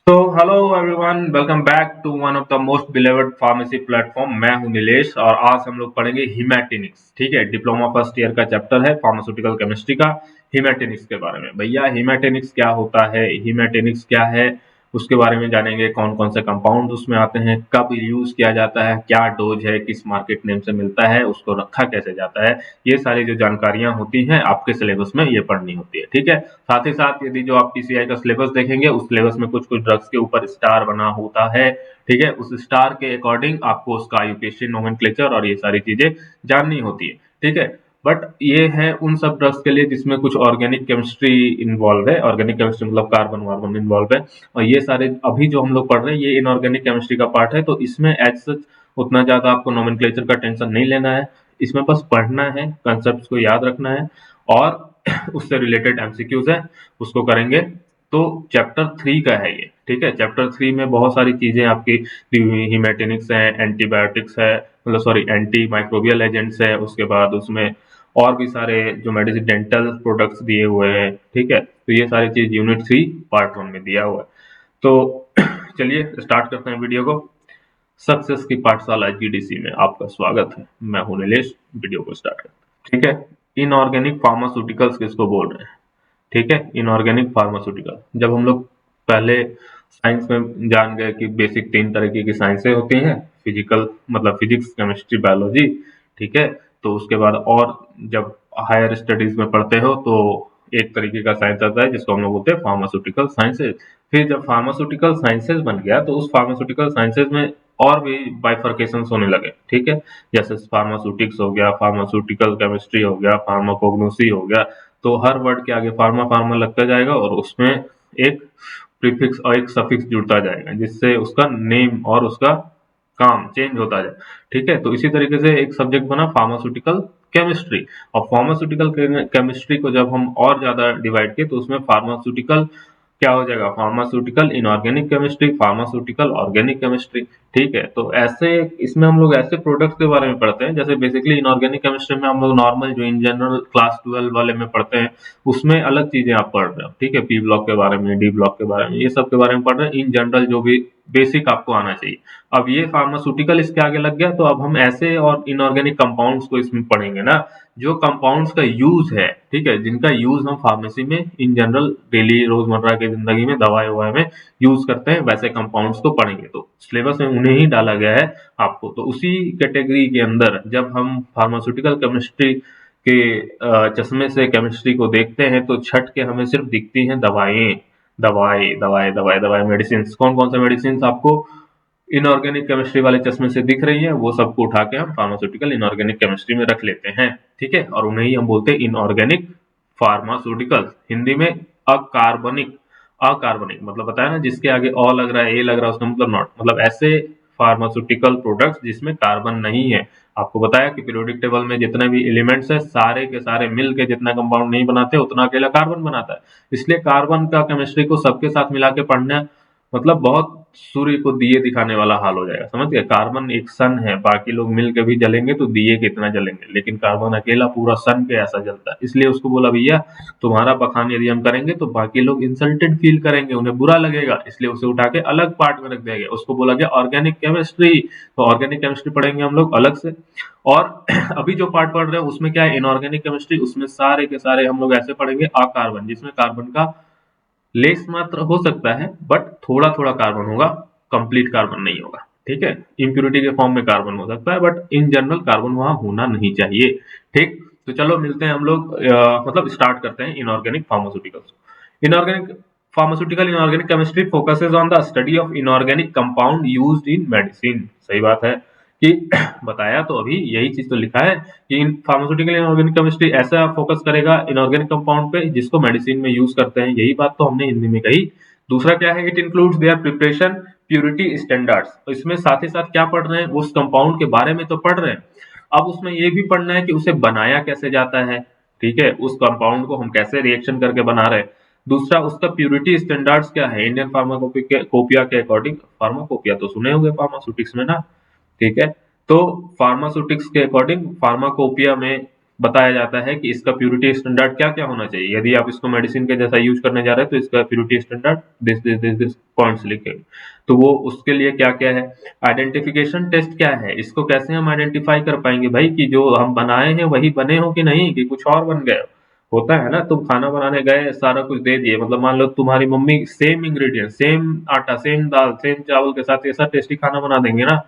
तो hello everyone, welcome back to one of the most believed pharmacy platform. मैं हूं नीलेश और आज हम लोग पढ़ेंगे हीमैटिनिक्स। ठीक है, डिप्लोमा फर्स्ट ईयर का चैप्टर है फार्मास्यूटिकल केमिस्ट्री का, हीमैटिनिक्स के बारे में। भैया हीमैटिनिक्स क्या होता है, हीमैटिनिक्स क्या है, उसके बारे में जानेंगे। कौन कौन से कंपाउंड उसमें आते हैं, कब यूज किया जाता है, क्या डोज है, किस मार्केट नेम से मिलता है, उसको रखा कैसे जाता है। ये सारी जो जानकारियां होती हैं आपके सिलेबस में ये पढ़नी होती है। ठीक है, साथ ही साथ यदि जो आप पीसीआई का सिलेबस देखेंगे उस सिलेबस में कुछ कुछ ड्रग्स के ऊपर स्टार बना होता है। ठीक है, उस स्टार के अकॉर्डिंग आपको उसका आयुकेशन, नोमेनक्लेचर और ये सारी चीजें जाननी होती है। ठीक है, बट ये है उन सब ड्रग्स के लिए जिसमें कुछ ऑर्गेनिक केमिस्ट्री इन्वॉल्व है। ऑर्गेनिक केमिस्ट्री मतलब कार्बन वार्बन इन्वॉल्व है। और ये सारे अभी जो हम लोग पढ़ रहे हैं ये इनऑर्गेनिक केमिस्ट्री का पार्ट है, तो इसमें एज सच उतना ज्यादा आपको नोमेनक्लेचर का टेंशन नहीं लेना है। इसमें बस पढ़ना है, कंसेप्ट को याद रखना है और उससे रिलेटेड एमसीक्यूज है, उसको करेंगे। तो चैप्टर 3 का है ये। ठीक है, चैप्टर 3 में बहुत सारी चीजें आपकी दी हुई, हीमेटेनिक्स है, एंटीबायोटिक्स है, मतलब सॉरी एंटी माइक्रोबियल एजेंट्स है, उसके बाद उसमें और भी सारे जो मेडिसिन डेंटल प्रोडक्ट्स दिए हुए हैं। ठीक है, तो ये सारी चीज यूनिट 3 पार्ट 1 में दिया हुआ है। तो चलिए स्टार्ट करते हैं वीडियो को। सक्सेस की पाठशाला जीडीसी में आपका स्वागत है। मैं हूं नीलेश। वीडियो को स्टार्ट करते हैं। ठीक है, इनऑर्गेनिक फार्मास्यूटिकल्स किसको बोल रहे हैं? ठीक है, इनऑर्गेनिक फार्मास्यूटिकल। जब हम लोग पहले साइंस में जान गए कि बेसिक 3 तरीके की साइंसें होती हैं, फिजिकल मतलब फिजिक्स, केमिस्ट्री, बायोलॉजी। ठीक है, तो उसके बाद और जब हायर स्टडीज में पढ़ते हो तो एक तरीके का साइंस आता है जिसको हम लोग बोलते हैं फार्मास्यूटिकल साइंसेज। फिर जब फार्मास्यूटिकल साइंसेज बन गया तो उस फार्मास्यूटिकल साइंसेज में और भी बाइफर्केशन होने लगे। ठीक है, जैसे फार्मास्यूटिक्स हो गया, फार्मास्यूटिकल केमिस्ट्री हो गया, फार्माकोग्नोसी हो गया। तो हर वर्ड के आगे फार्मा फार्मा लगता जाएगा और उसमें एक प्रीफिक्स और एक सफिक्स जुड़ता जाएगा जिससे उसका नेम और उसका काम चेंज होता जाए। ठीक है, तो इसी तरीके से एक सब्जेक्ट बना फार्मास्यूटिकल केमिस्ट्री। और फार्मास्यूटिकल केमिस्ट्री को जब हम और ज्यादा डिवाइड किए तो उसमें फार्मास्यूटिकल क्या हो जाएगा, pharmaceutical inorganic chemistry, pharmaceutical organic chemistry. ठीक है, तो ऐसे इसमें हम लोग ऐसे प्रोडक्ट्स के बारे में पढ़ते हैं जैसे बेसिकली इनऑर्गेनिक केमिस्ट्री में हम लोग नॉर्मल जो इन जनरल क्लास 12 वाले में पढ़ते हैं उसमें अलग चीजें आप पढ़ रहे हो। ठीक है, पी ब्लॉक के बारे में, डी ब्लॉक के बारे में, ये सब के बारे में पढ़ रहे हैं। इन जनरल जो भी बेसिक आपको आना चाहिए। अब ये फार्मास्यूटिकल इसके आगे लग गया तो अब हम ऐसे और इनऑर्गेनिक कंपाउंड्स को इसमें पढ़ेंगे ना, जो कंपाउंड्स का यूज है। ठीक है, जिनका यूज हम फार्मेसी में इन जनरल डेली रोजमर्रा की जिंदगी में दवाई ववाई में यूज करते हैं, वैसे कंपाउंड्स को पढ़ेंगे। तो सिलेबस में उन्हें ही डाला गया है आपको। तो उसी कैटेगरी के अंदर जब हम फार्मास्यूटिकल केमिस्ट्री के चश्मे से केमिस्ट्री को देखते हैं तो छट के हमें सिर्फ दिखती हैं दवाएं, दवाई दवाई दवाई दवाई, मेडिसिन। कौन कौन से मेडिसिन आपको इनऑर्गेनिक केमिस्ट्री वाले चश्मे से दिख रही है, वो सबको उठा के हम फार्मास्यूटिकल इनऑर्गेनिक केमिस्ट्री में रख लेते हैं। ठीक है, और उन्हें ही हम बोलते हैं इनऑर्गेनिक फार्मास्यूटिकल। हिंदी में अकार्बनिक। अकार्बनिक मतलब बताया ना, जिसके आगे अ लग रहा है, ए लग रहा है, उसका मतलब नॉट, मतलब ऐसे फार्मास्यूटिकल प्रोडक्ट्स जिसमें कार्बन नहीं है। आपको बताया कि पीरियोडिक टेबल में जितने भी एलिमेंट्स है सारे के सारे मिल के जितना कंपाउंड नहीं बनाते उतना अकेला कार्बन बनाता है। इसलिए कार्बन का केमिस्ट्री को सबके साथ मिला के पढ़ना मतलब बहुत सूर्य को दिए दिखाने वाला हाल हो जाएगा। समझ गए, कार्बन एक सन है, बाकी लोग मिल के भी जलेंगे तो दिए कितना जलेंगे, लेकिन कार्बन अकेला पूरा सन के ऐसा जलता है। इसलिए उसको बोला भैया तुम्हारा बखान यदि हम करेंगे तो बाकी लोग इंसल्टेड फील करेंगे, उन्हें बुरा लगेगा, इसलिए उसे उठा के अलग पार्ट में रख दिया गया। उसको बोला गया ऑर्गेनिक केमिस्ट्री। तो ऑर्गेनिक केमिस्ट्री पढ़ेंगे हम लोग अलग से। और अभी जो पार्ट पढ़ रहे हैं उसमें क्या है, इनऑर्गेनिक केमिस्ट्री। उसमें सारे के सारे हम लोग ऐसे पढ़ेंगे अकार्बन, जिसमें कार्बन का लेस मात्र हो सकता है बट थोड़ा थोड़ा कार्बन होगा, कंप्लीट कार्बन नहीं होगा। ठीक है, इम्प्यूरिटी के फॉर्म में कार्बन हो सकता है बट इन जनरल कार्बन वहां होना नहीं चाहिए। ठीक, तो चलो मिलते हैं हम लोग, मतलब स्टार्ट करते हैं inorganic pharmaceuticals. Inorganic pharmaceutical inorganic chemistry focuses on the study of inorganic compound used in medicine. सही बात है कि बताया तो अभी यही चीज तो लिखा है कि इन फार्मास्यूटिकल इनऑर्गेनिक केमिस्ट्री ऐसा फोकस करेगा इनऑर्गेनिक कंपाउंड पे जिसको मेडिसिन में यूज करते हैं। यही बात तो हमने हिंदी में कही। दूसरा क्या है, it includes there preparation purity standards. इसमें साथ ही साथ क्या पढ़ रहे हैं, उस कंपाउंड के बारे में तो पढ़ रहे हैं, अब उसमें ये भी पढ़ना है कि उसे बनाया कैसे जाता है। ठीक है, उस कंपाउंड को हम कैसे रिएक्शन करके बना रहे हैं। दूसरा उसका प्योरिटी स्टैंडर्ड्स क्या है इंडियन फार्माकोपिया के अकॉर्डिंग। फार्माकोपिया तो सुने होंगे फार्मास्यूटिक्स में ना। ठीक है, तो फार्मास्यूटिक्स के अकॉर्डिंग फार्माकोपिया में बताया जाता है कि इसका प्यूरिटी स्टैंडर्ड क्या-क्या होना चाहिए। यदि आप इसको मेडिसिन के जैसा यूज़ करने जा रहे हैं तो इसका प्यूरिटी स्टैंडर्ड दिस पॉइंट्स लिखे। तो वो उसके लिए क्या-क्या है। आइडेंटिफिकेशन टेस्ट क्या है, इसको कैसे हम आइडेंटिफाई कर पाएँगे भाई कि जो हम बनाए हैं वही बने हो कि नहीं, कि कुछ और बन गए हो। होता है ना, तुम खाना बनाने गए, सारा कुछ दे दिए, मतलब मान लो तुम्हारी मम्मी सेम इंग्रेडिएंट, सेम आटा, सेम दाल, सेम चावल के साथ ऐसा टेस्टी खाना बना देंगे ना,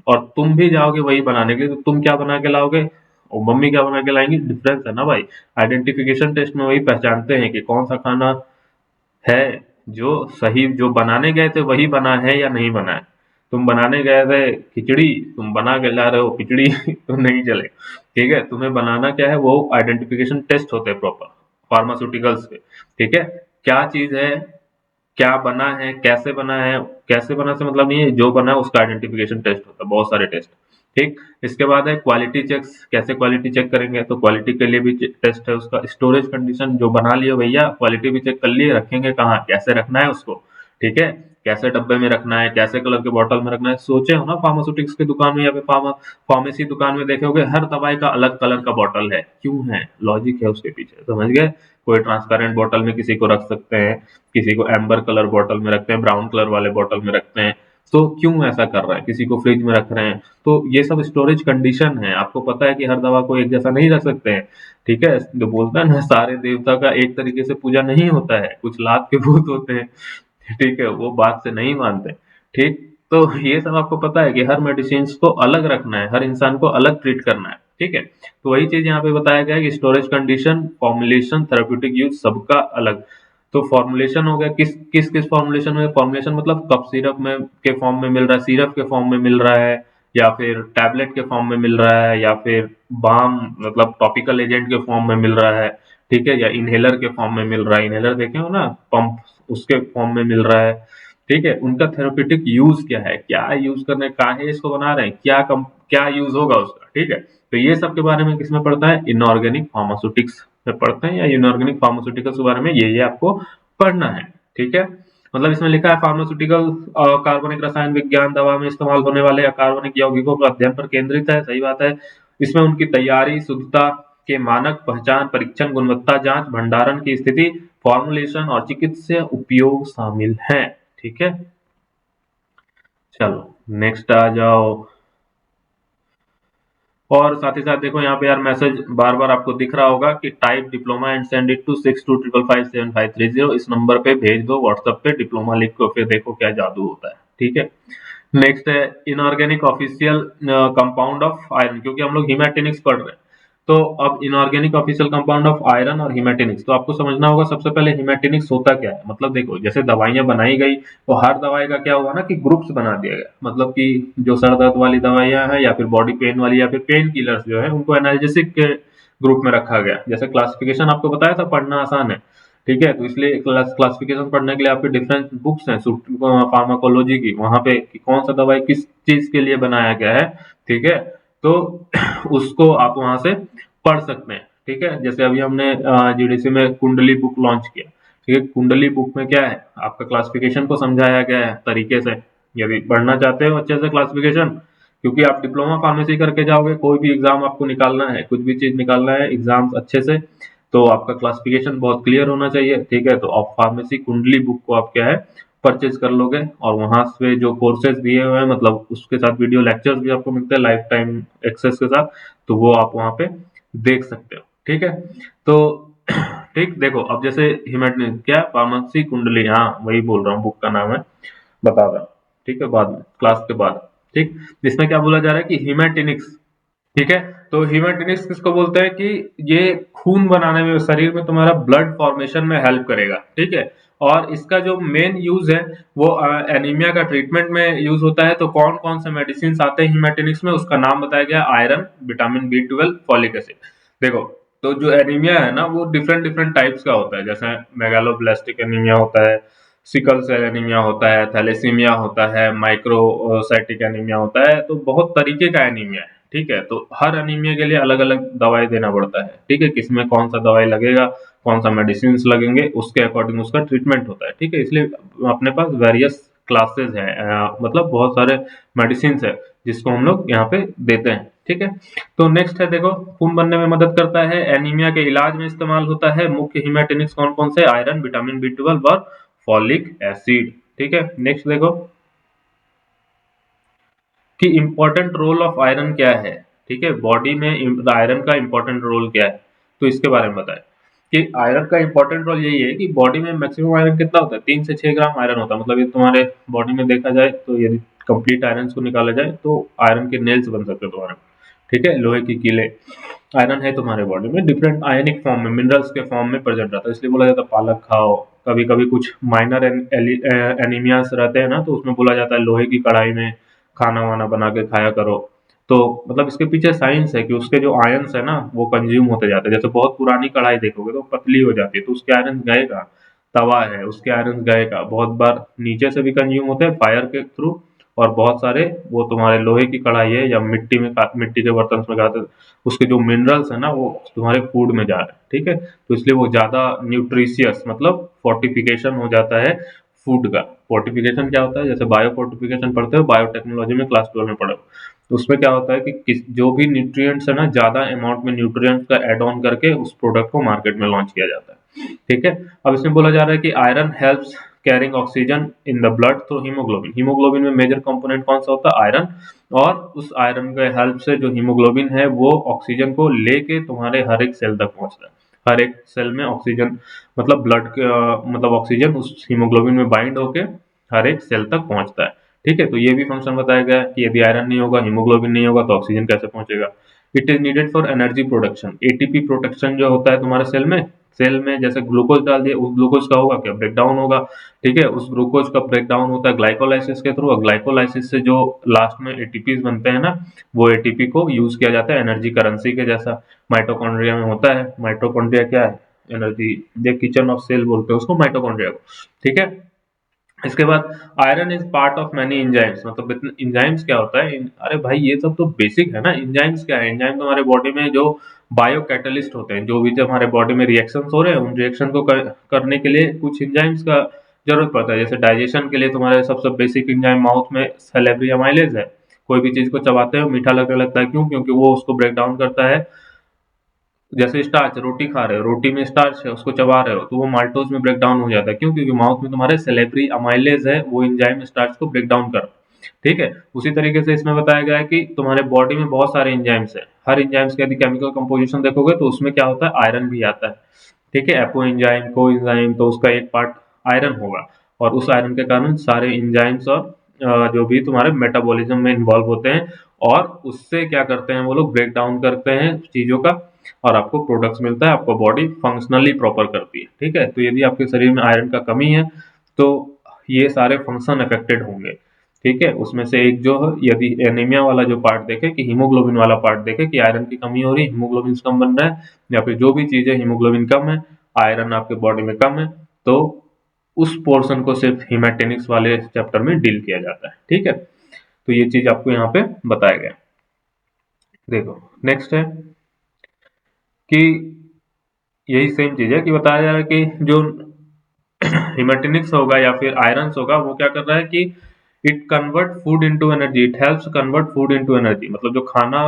और तुम भी जाओगे वही बनाने के लिए, तो तुम क्या बना के लाओगे और मम्मी क्या बना के लाएंगी, डिफरेंस है ना भाई। आइडेंटिफिकेशन टेस्ट में वही पहचानते हैं कि कौन सा खाना है जो सही, जो बनाने गए थे वही बना है या नहीं बना है। तुम बनाने गए थे खिचड़ी, तुम बना के ला रहे हो खिचड़ी तो नहीं चले, ठीक है। तुम्हें बनाना क्या है, वो आइडेंटिफिकेशन टेस्ट होते हैं प्रॉपर फार्मास्यूटिकल्स के, ठीक है। क्या चीज है, क्या बना है, कैसे बना है, कैसे बना से मतलब नहीं है, जो बना है उसका आइडेंटिफिकेशन टेस्ट होता है, बहुत सारे टेस्ट, ठीक। इसके बाद है क्वालिटी चेक्स, कैसे क्वालिटी चेक करेंगे, तो क्वालिटी के लिए भी टेस्ट है उसका। स्टोरेज कंडीशन, जो बना लिए भैया क्वालिटी भी चेक कर लिए, रखेंगे कहाँ, कैसे रखना है उसको, ठीक है। कैसे डब्बे में रखना है, कैसे कलर के बॉटल में रखना है। सोचे हो ना फार्मास्यूटिक्स की दुकान में या फिर फार्मेसी दुकान में देखे होगे, हर दवाई का अलग कलर का बॉटल है, क्यों है, लॉजिक है उसके पीछे, समझ गए। कोई ट्रांसपेरेंट बॉटल में किसी को रख सकते हैं, किसी को एम्बर कलर बॉटल में रखते हैं, ब्राउन कलर वाले बॉटल में रखते हैं, तो क्यों ऐसा कर रहे हैं, किसी को फ्रिज में रख रहे हैं। तो ये सब स्टोरेज कंडीशन है। आपको पता है कि हर दवा को एक जैसा नहीं रख सकते हैं, ठीक है। जो बोलता है ना, सारे देवता का एक तरीके से पूजा नहीं होता है, कुछ लात के भूत होते हैं, ठीक है, वो बात से नहीं मानते, ठीक। तो ये सब आपको पता है कि हर मेडिसिन को अलग रखना है, हर इंसान को अलग ट्रीट करना है, ठीक है। तो वही चीज यहाँ पे बताया गया है कि storage condition, formulation, therapeutic use सबका अलग। तो फॉर्मुलेशन हो गया, किस किस किस फॉर्मुलेशन में, फॉर्मुलेशन मतलब कप सिरप में के फॉर्म में मिल रहा है, सिरप के फॉर्म में मिल रहा है, या फिर टैबलेट के फॉर्म में मिल रहा है, या फिर बाम मतलब टॉपिकल एजेंट के फॉर्म में मिल रहा है, ठीक है, या इनहेलर के फॉर्म में मिल रहा है, इनहेलर देखे हो ना, पंप, उसके फॉर्म में मिल रहा है, ठीक है। उनका थेरेप्यूटिक यूज क्या है, क्या यूज करने का है, इसको बना रहे हैं, क्या यूज होगा उसका, ठीक है। तो ये सब के बारे में किसमें पढ़ता है, इनऑर्गेनिक फार्मास्यूटिक्स में पढ़ते हैं, या इनऑर्गेनिक फार्मास्यूटिकल्स के बारे में ये आपको पढ़ना है, ठीक है। मतलब इसमें लिखा है फार्मास्यूटिकल कार्बनिक रसायन विज्ञान दवा में इस्तेमाल होने वाले अकार्बनिक यौगिकों के अध्ययन पर केंद्रित है, सही बात है। इसमें उनकी तैयारी, शुद्धता के मानक, पहचान, परीक्षण, गुणवत्ता जांच, भंडारण की स्थिति, फॉर्मुलेशन और चिकित्सीय उपयोग शामिल हैं, ठीक है। चलो नेक्स्ट आ जाओ। और साथ ही साथ देखो यहाँ पे यार मैसेज बार बार आपको दिख रहा होगा कि type diploma and send it to 62557530, इस नंबर पे भेज दो व्हाट्सएप पे डिप्लोमा लिख को, फिर देखो क्या जादू होता है, ठीक है। नेक्स्ट है inorganic official compound of iron, क्योंकि हम लोग हीमैटिनिक्स पढ़ रहे हैं, तो अब inorganic official compound of iron और हीमैटिनिक्स, तो आपको समझना होगा सबसे पहले हीमैटिनिक्स होता क्या है। मतलब देखो, जैसे दवाइयां बनाई गई, तो हर दवाई का क्या हुआ ना कि ग्रुप्स बना दिया गया, मतलब कि जो सर दर्द वाली दवाइयां हैं, या फिर बॉडी पेन वाली, या फिर पेन किलर्स जो है, उनको एनाल्जेसिक के ग्रुप में रखा गया। जैसे क्लासिफिकेशन आपको बताया था, पढ़ना आसान है, ठीक है, तो इसलिए क्लासिफिकेशन पढ़ने के लिए आपके डिफरेंट बुक्स हैं फार्माकोलॉजी की, वहां पे कि कौन सा दवाई किस चीज के लिए बनाया गया है, ठीक है। तो उसको आप वहां से पढ़ सकते हैं, ठीक है। जैसे अभी हमने जीडीसी में कुंडली बुक लॉन्च किया, ठीक है। कुंडली बुक में क्या है, आपका क्लासिफिकेशन को समझाया गया है तरीके से। यदि पढ़ना चाहते हो अच्छे से क्लासिफिकेशन, क्योंकि आप डिप्लोमा फार्मेसी करके जाओगे, कोई भी एग्जाम आपको निकालना है, कुछ भी चीज निकालना है एग्जाम अच्छे से, तो आपका क्लासिफिकेशन बहुत क्लियर होना चाहिए, ठीक है। तो आप फार्मेसी कुंडली बुक को आप क्या है परचेज कर लोगे, और वहां से जो कोर्सेज दिए हुए हैं, मतलब उसके साथ वीडियो लेक्चर्स भी आपको मिलते हैं लाइफ टाइम एक्सेस के साथ, तो वो आप वहां पे देख सकते हो, ठीक है। तो ठीक, देखो अब जैसे हिमेटनिक क्या, फार्मेसी कुंडली, हाँ वही बोल रहा हूँ, बुक का नाम है, बता रहा हूँ, ठीक है, बाद में क्लास के बाद, ठीक। इसमें क्या बोला जा रहा है कि हिमेटिनिक्स, ठीक है। तो हीमेटिनिक्स किसको बोलते हैं कि ये खून बनाने में, शरीर में तुम्हारा ब्लड फॉर्मेशन में हेल्प करेगा, ठीक है। और इसका जो मेन यूज है वो एनीमिया का ट्रीटमेंट में यूज होता है। तो कौन कौन से मेडिसिन आते हैं हीमेटिनिक्स में, उसका नाम बताया गया, iron, vitamin B12, folic acid. देखो, तो जो एनीमिया है ना, वो डिफरेंट डिफरेंट टाइप्स का होता है, जैसे मेगालोब्लास्टिक एनीमिया होता है, सिकल सेल एनीमिया होता है, थैलेसीमिया होता है, माइक्रोसाइटिक एनीमिया होता है, तो बहुत तरीके का एनीमिया है, ठीक है। तो हर एनीमिया के लिए अलग अलग दवाई देना पड़ता है, ठीक है, किसमें कौन सा दवाई लगेगा, कौन सा मेडिसिन लगेंगे, उसके अकॉर्डिंग उसका ट्रीटमेंट होता है, ठीक है। इसलिए अपने पास वेरियस क्लासेस है, मतलब बहुत सारे मेडिसिन है जिसको हम लोग यहाँ पे देते हैं, ठीक है। तो नेक्स्ट है देखो, खून बनने में मदद करता है, एनीमिया के इलाज में इस्तेमाल होता है। मुख्य हीमैटिनिक्स कौन कौन से? आयरन, विटामिन B12 और फॉलिक एसिड। ठीक है। नेक्स्ट देखो कि इम्पोर्टेंट रोल ऑफ आयरन क्या है। ठीक है, बॉडी में आयरन का इम्पोर्टेंट रोल क्या है, तो इसके बारे में बताएं कि आयरन का इम्पोर्टेंट रोल यही है कि बॉडी में मैक्सिमम आयरन कितना होता है? 3 से 6 ग्राम आयरन होता है। मतलब ये तुम्हारे बॉडी में देखा जाए तो यदि कंप्लीट आयरन को निकाला जाए तो आयरन के नेल्स बन सकते हैं तुम्हारे। ठीक है, लोहे की कीले। आयरन है तुम्हारे बॉडी में डिफरेंट आयनिक फॉर्म में, मिनरल्स के फॉर्म में प्रेजेंट रहता है, इसलिए बोला जाता है पालक खाओ। कभी कभी कुछ माइनर एनीमियास रहते हैं ना, तो उसमें बोला जाता है लोहे की कढ़ाई में खाना वाना बना के खाया करो। तो मतलब इसके पीछे साइंस है कि उसके जो आयंस है ना वो कंज्यूम होते जाते हैं। जैसे बहुत पुरानी कढ़ाई देखोगे तो पतली हो जाती है, तो उसके आयरन गए कहाँ? तवा है, उसके आयरन गए कहाँ? बहुत बार नीचे से भी कंज्यूम होते हैं फायर के थ्रू, और बहुत सारे वो तुम्हारे लोहे की कढ़ाई है या मिट्टी के बर्तन में खाते, उसके जो मिनरल्स है ना वो तुम्हारे फूड में जा रहे हैं। ठीक है, तो इसलिए वो ज्यादा न्यूट्रिशियस, मतलब फोर्टिफिकेशन हो जाता है फूड का। फोर्टिफिकेशन क्या होता है? जैसे बायो फोर्टिफिकेशन पढ़ते हो बायोटेक्नोलॉजी में, क्लास 12 में पढ़े हो, तो उसमें क्या होता है कि जो भी न्यूट्रिएंट्स है ना, ज्यादा अमाउंट में न्यूट्रिएंट्स का एड ऑन करके उस प्रोडक्ट को मार्केट में लॉन्च किया जाता है। ठीक है। अब इसमें बोला जा रहा है कि iron helps carrying oxygen in the blood through haemoglobin. Haemoglobin में मेजर कंपोनेंट कौन सा होता है? आयरन। और उस आयरन के हेल्प से जो हीमोग्लोबिन है वो ऑक्सीजन को लेके तुम्हारे हर एक सेल तक पहुंचता है। हर एक सेल में ऑक्सीजन, मतलब ब्लड मतलब ऑक्सीजन उस हीमोग्लोबिन में बाइंड होके हर एक सेल तक पहुंचता है। ठीक है, तो ये भी फंक्शन बताया गया है कि यदि आयरन नहीं होगा, हीमोग्लोबिन नहीं होगा, तो ऑक्सीजन कैसे पहुंचेगा। It is needed for energy production. ATP production जो होता है तुम्हारे सेल में जैसे ग्लूकोज डाल दिया, उस ग्लूकोज का होगा क्या? ब्रेक डाउन होगा। ठीक है, उस ग्लूकोज का ब्रेक डाउन होता है ग्लाइकोलाइसिस के थ्रू, और ग्लाइकोलाइसिस से जो लास्ट में एटीपीज बनते हैं ना, वो एटीपी को यूज किया जाता है एनर्जी करेंसी के जैसा। माइटोकॉन्ड्रिया में होता है। माइटोकॉन्ड्रिया क्या है? एनर्जी, जो किचन ऑफ सेल बोलते हैं उसको, माइटोकॉन्ड्रिया को। ठीक है। इसके बाद iron is part of many enzymes. मतलब इंजाइम्स क्या होता है? अरे भाई ये सब तो बेसिक है ना। इंजाइम्स क्या है? इंजाइम तो हमारे बॉडी में जो बायो कैटलिस्ट होते हैं, जो भी जब हमारे बॉडी में रिएक्शंस हो रहे हैं उन रिएक्शन को करने के लिए कुछ इंजाइम्स का जरूरत पड़ता है। जैसे डाइजेशन के लिए तुम्हारे सबसे बेसिक इंजाइम माउथ में सैलिवरी अमाइलेज है। कोई भी चीज को चबाते हो मीठा लगने लगता है, क्यों? क्योंकि वो उसको ब्रेक डाउन करता है। जैसे स्टार्च, रोटी खा रहे हो, रोटी में स्टार्च है, उसको चबा रहे हो, तो वो माल्टोज में ब्रेक डाउन हो जाता है। क्यों? क्योंकि माउथ में तुम्हारे सेलेब्री अमाइलेज है, वो एंजाइम स्टार्च को ब्रेक डाउन कर। ठीक है। उसी तरीके से इसमें बताया गया है कि तुम्हारे बॉडी में बहुत सारे एंजाइम्स है। हर एंजाइम्स का यदि केमिकल कंपोजिशन देखोगे तो उसमें क्या होता है? आयरन भी आता है। ठीक है, एपो एंजाइम, को एंजाइम, तो उसका एक पार्ट आयरन होगा, और उस आयरन के कारण सारे एंजाइम्स और जो भी तुम्हारे मेटाबॉलिज्म में इन्वॉल्व होते हैं, और उससे क्या करते हैं वो लोग? ब्रेक डाउन करते हैं चीजों का, और आपको प्रोडक्ट्स मिलता है, आपको बॉडी फंक्शनली प्रॉपर करती है। ठीक है, तो यदि आपके शरीर में आयरन का कमी है तो ये सारे फंक्शन अफेक्टेड होंगे। ठीक है, उसमें से एक जो है, यदि एनीमिया वाला जो पार्ट देखे कि हीमोग्लोबिन वाला पार्ट देखे कि आयरन की कमी हो रही है, हीमोग्लोबिन कम बन रहा है, या फिर जो भी चीज है हीमोग्लोबिन कम है, आयरन आपके बॉडी में कम है, तो उस पोर्शन को सिर्फ हीमेटेनिक्स वाले चैप्टर में डील किया जाता है। ठीक है, तो ये चीज आपको यहाँ पे बताया गया। देखो नेक्स्ट है कि यही सेम चीज है कि बताया जा रहा है कि जो हिमेटिनिक्स होगा या फिर आयरन्स होगा, वो क्या कर रहा है कि it convert food into energy. It helps convert food into energy. मतलब जो खाना